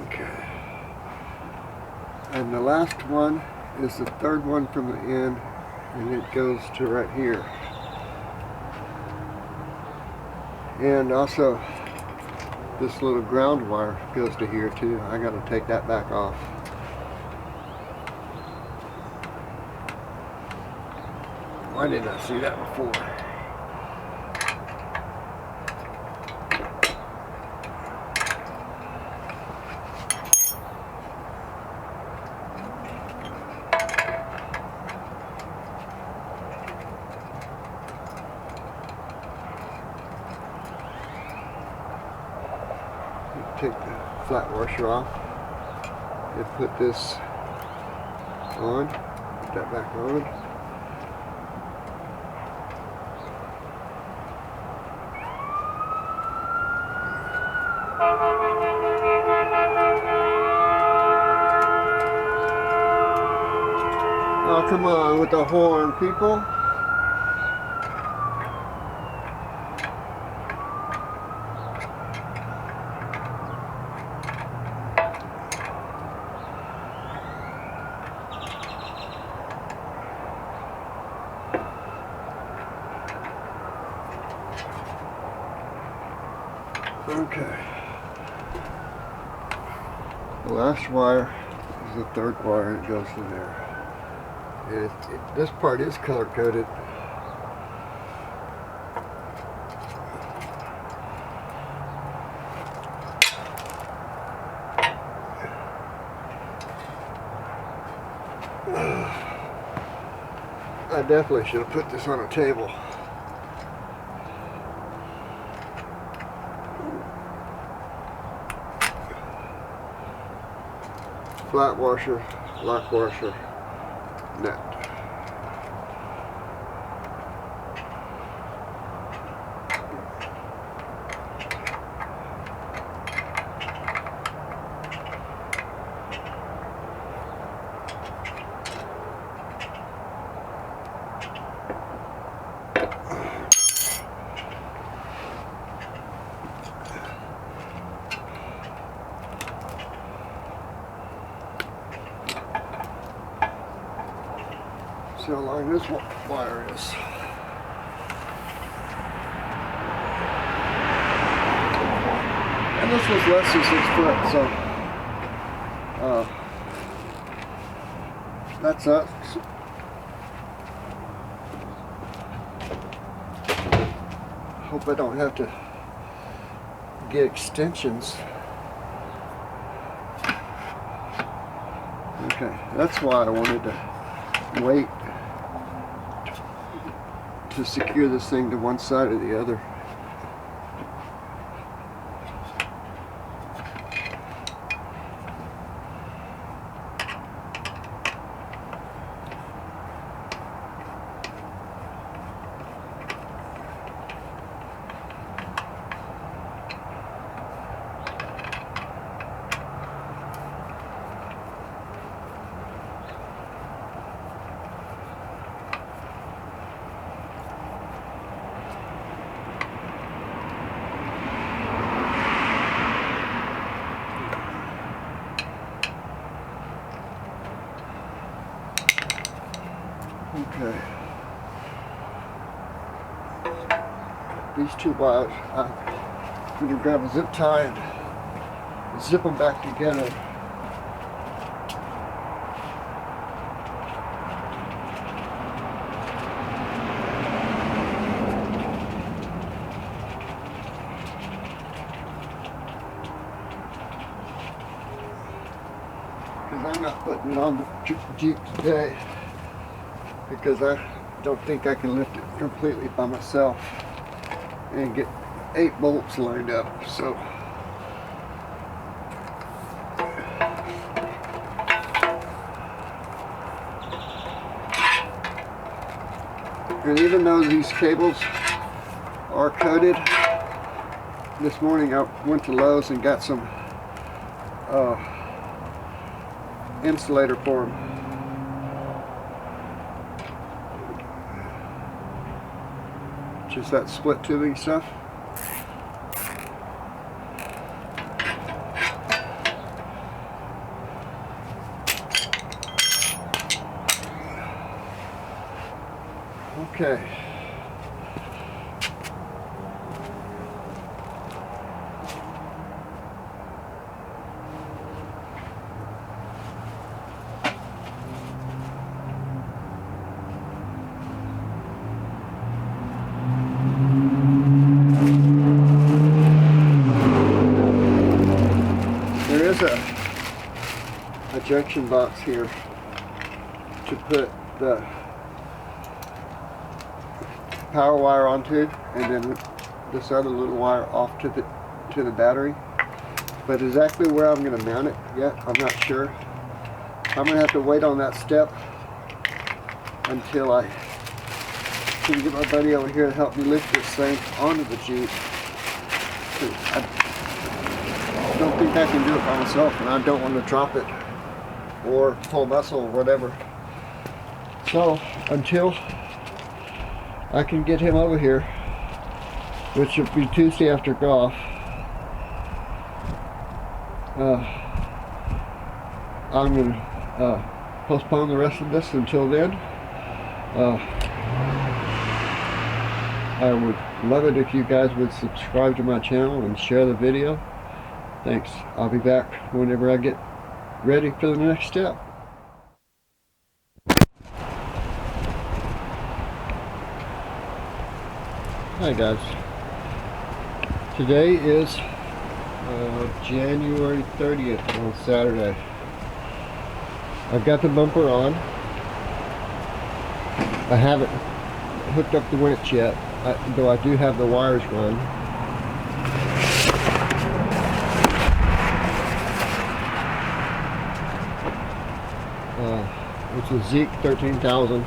Speaker 1: Okay. And the last one is the third one from the end, and it goes to right here. And also this little ground wire goes to here too. I got to take that back off. Why didn't I see that before? Take the flat washer off and put this on, put that back on. Oh, come on with the horn, people. Okay. The last wire is the third wire, and it goes to there. And this part is color coded. I definitely should have put this on a table. Flat washer, lock washer, nut. See how long this wire is. And this was less than 6 foot, so that sucks. Hope I don't have to get extensions. Okay, that's why I wanted to wait to secure this thing to one side or the other. Okay. these two wires, I'm going to grab a zip tie and zip them back together. I'm not putting it on the Jeep today because I don't think I can lift it completely by myself and get 8 bolts lined up. So and even though these cables are coated, this morning I went to Lowe's and got some insulator for them. Just that split tubing stuff. Okay. There is a junction box here to put the power wire onto, and then this other little wire off to the battery. But exactly where I'm going to mount it yet, I'm not sure. I'm going to have to wait on that step until I can get my buddy over here to help me lift this thing onto the Jeep. I don't think I can do it by myself, and I don't want to drop it or pull muscle or whatever. So until I can get him over here, which will be Tuesday after golf, I'm going to postpone the rest of this until then. I would love it if you guys would subscribe to my channel and share the video. Thanks. I'll be back whenever I get ready for the next step. Hi guys. Today is January 30th on Saturday. I've got the bumper on. I haven't hooked up the winch yet, though I do have the wires run. It's a Zeke 13,000.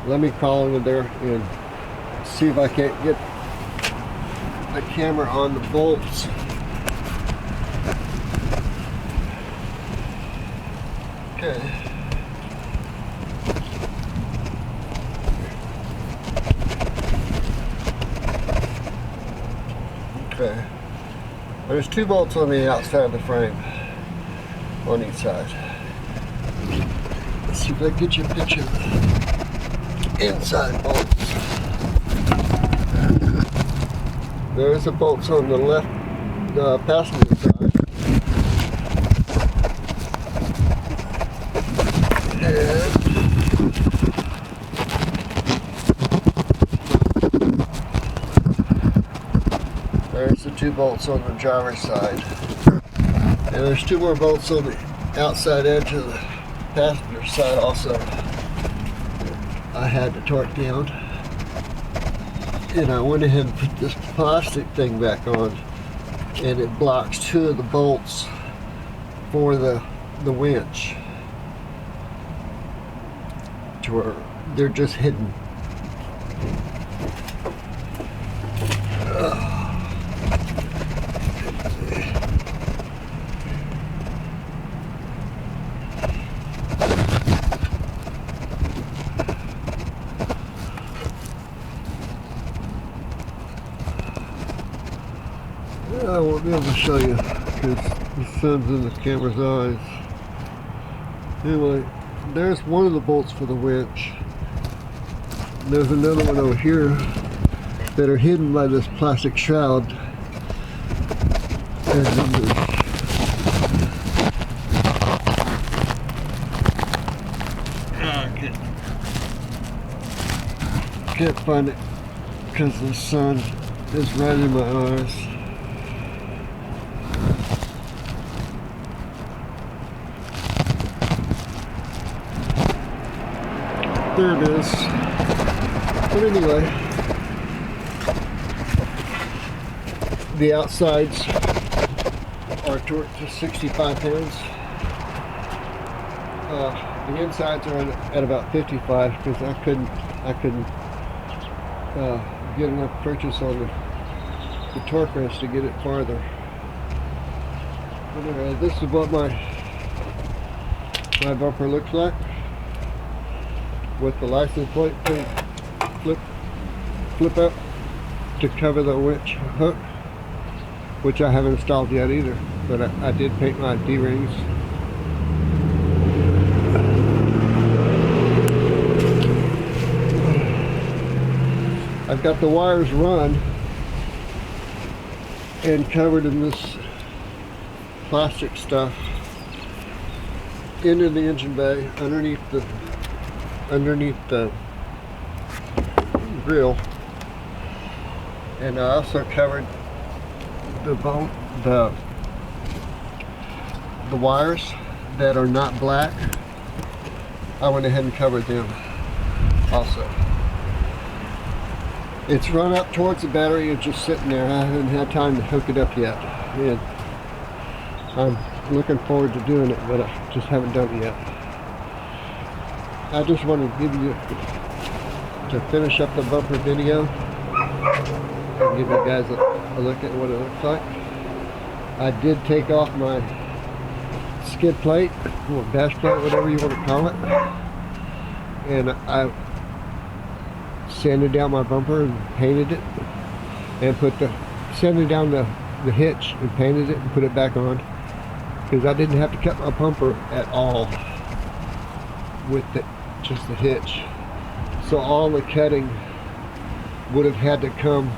Speaker 1: Let me crawl over there and see if I can't get the camera on the bolts. Okay. Okay. There's 2 bolts on the outside of the frame on each side. Let's see if I can get you a picture of the inside bolts. There's the bolts on the left passenger side. And there's the 2 bolts on the driver's side. And there's 2 more bolts on the outside edge of the passenger side also. I had to torque down. And I went ahead and put this plastic thing back on, and it blocks 2 of the bolts for the winch, to where they're just hidden. I won't be able to show you because the sun's in the camera's eyes. Anyway, there's one of the bolts for the winch, There's another one over here that are hidden by this plastic shroud. And then can't find it because the sun is right in my eyes. There it is. But anyway, the outsides are torqued to 65 pounds. The insides are at about 55 because I couldn't get enough purchase on the torque wrench to get it farther. But anyway, this is what my bumper looks like with the license plate flip up to cover the winch hook, which I haven't installed yet either, but I did paint my D-rings. I've got the wires run and covered in this plastic stuff into the engine bay underneath the grill, and I also covered the wires that are not black. I went ahead and covered them also. It's run up towards the battery. It's just sitting there. I haven't had time to hook it up yet, and I'm looking forward to doing it, but I just haven't done it yet. I just wanted to give you to finish up the bumper video and give you guys a look at what it looks like. I did take off my skid plate, or dash plate, whatever you want to call it, and I sanded down my bumper and painted it, and sanded down the hitch and painted it and put it back on, because I didn't have to cut my bumper at all with just the hitch. So all the cutting would have had to come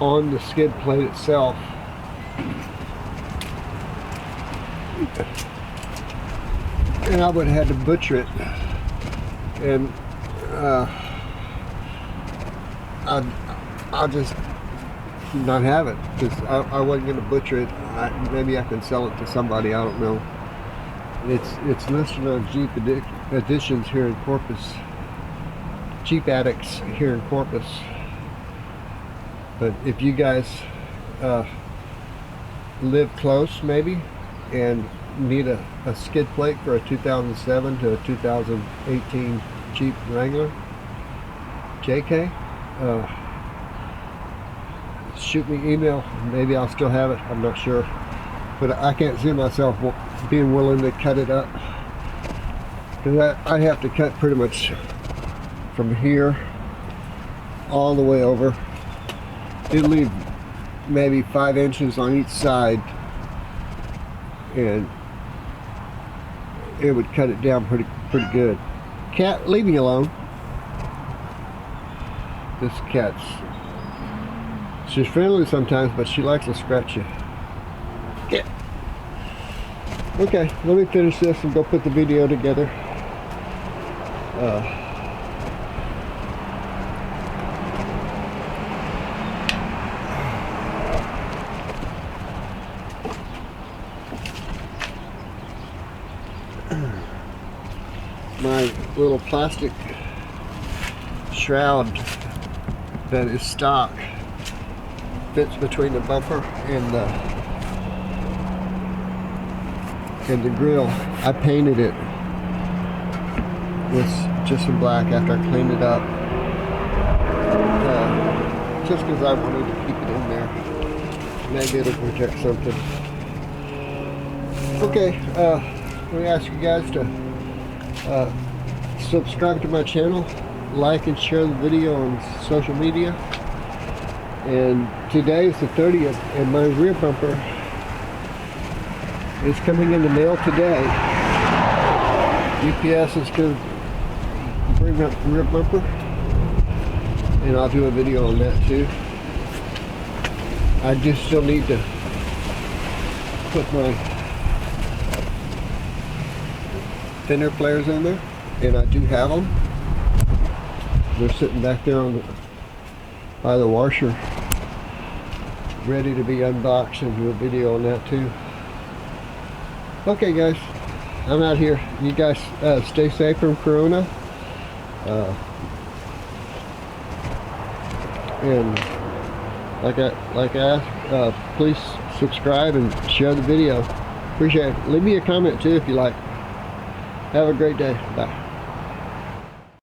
Speaker 1: on the skid plate itself. And I would have had to butcher it, and I'll just not have it, because I wasn't going to butcher it. Maybe I can sell it to somebody, I don't know. It's listed on Jeep Editions here in Corpus, Jeep Addicts here in Corpus. But if you guys live close maybe and need a skid plate for a 2007 to a 2018 Jeep Wrangler JK, shoot me an email. Maybe I'll still have it, I'm not sure, but I can't see myself being willing to cut it up, because I have to cut pretty much from here all the way over. It'll leave maybe 5 inches on each side, and it would cut it down pretty good. Cat, leave me alone. This she's friendly sometimes, but she likes to scratch you. Yeah. Okay, let me finish this and go put the video together. My little plastic shroud that is stock fits between the bumper and the grill. I painted it with just some black after I cleaned it up, just because I wanted to keep it in there. Maybe it'll protect something. Okay, let me ask you guys to subscribe to my channel, like and share the video on social media. And today is the 30th, and my rear bumper is coming in the mail today. UPS is going to bring up the rear bumper, and I'll do a video on that too. I just still need to put my thinner flares in there, and I do have them. They're sitting back there on by the washer, ready to be unboxed, and do a video on that too. Okay guys, I'm out here. You guys stay safe from Corona. And like I asked, please subscribe and share the video. Appreciate it. Leave me a comment too if you like. Have a great day. Bye.